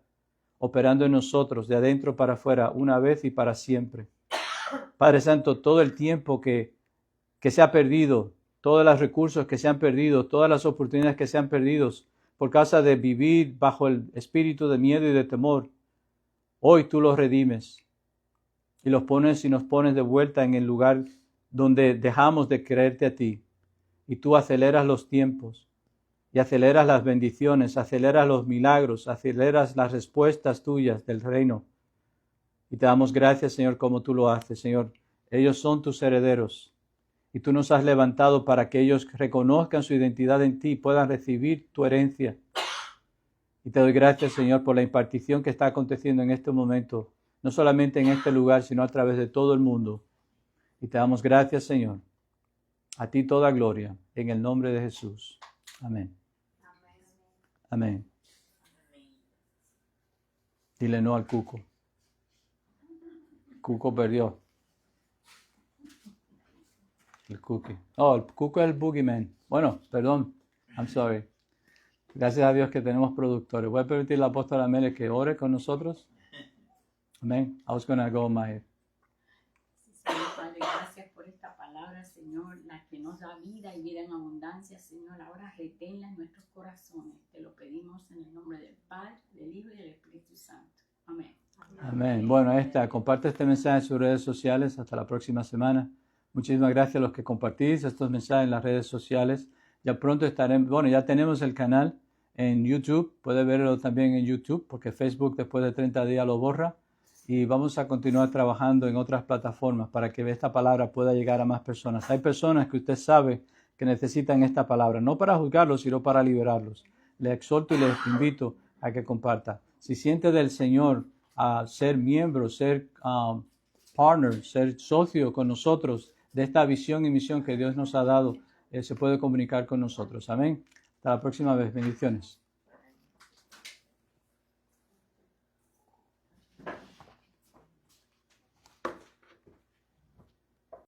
operando en nosotros de adentro para afuera, una vez y para siempre. Padre Santo, todo el tiempo que se ha perdido, todos los recursos que se han perdido, todas las oportunidades que se han perdido por causa de vivir bajo el espíritu de miedo y de temor, hoy tú los redimes y los pones y nos pones de vuelta en el lugar donde dejamos de creerte a ti. Y tú aceleras los tiempos y aceleras las bendiciones, aceleras los milagros, aceleras las respuestas tuyas del reino. Y te damos gracias, Señor, como tú lo haces, Señor. Ellos son tus herederos y tú nos has levantado para que ellos reconozcan su identidad en ti y puedan recibir tu herencia. Y te doy gracias, Señor, por la impartición que está aconteciendo en este momento, no solamente en este lugar, sino a través de todo el mundo. Y te damos gracias, Señor. A ti toda gloria, en el nombre de Jesús. Amén. Amén. Dile no al cuco. El cuco perdió. El cookie. Oh, el cuco es el boogeyman. Bueno, perdón. I'm sorry. Gracias a Dios que tenemos productores. Voy a permitir al apóstol Amelia que ore con nosotros. Amén. I was going to go my... Señor Padre, gracias por esta palabra, Señor, la que nos da vida y vida en abundancia, Señor. Ahora reténla en nuestros corazones. Te lo pedimos en el nombre del Padre, del Hijo y del Espíritu Santo. Amén. Amén. Bueno, comparte este mensaje en sus redes sociales. Hasta la próxima semana. Muchísimas gracias a los que compartís estos mensajes en las redes sociales. Ya pronto estaremos, ya tenemos el canal en YouTube. Puede verlo también en YouTube porque Facebook después de 30 días lo borra. Y vamos a continuar trabajando en otras plataformas para que esta palabra pueda llegar a más personas. Hay personas que usted sabe que necesitan esta palabra, no para juzgarlos, sino para liberarlos. Les exhorto y les invito a que comparta. Si siente del Señor a ser miembro, ser partner, ser socio con nosotros de esta visión y misión que Dios nos ha dado, se puede comunicar con nosotros. Amén. Hasta la próxima vez. Bendiciones.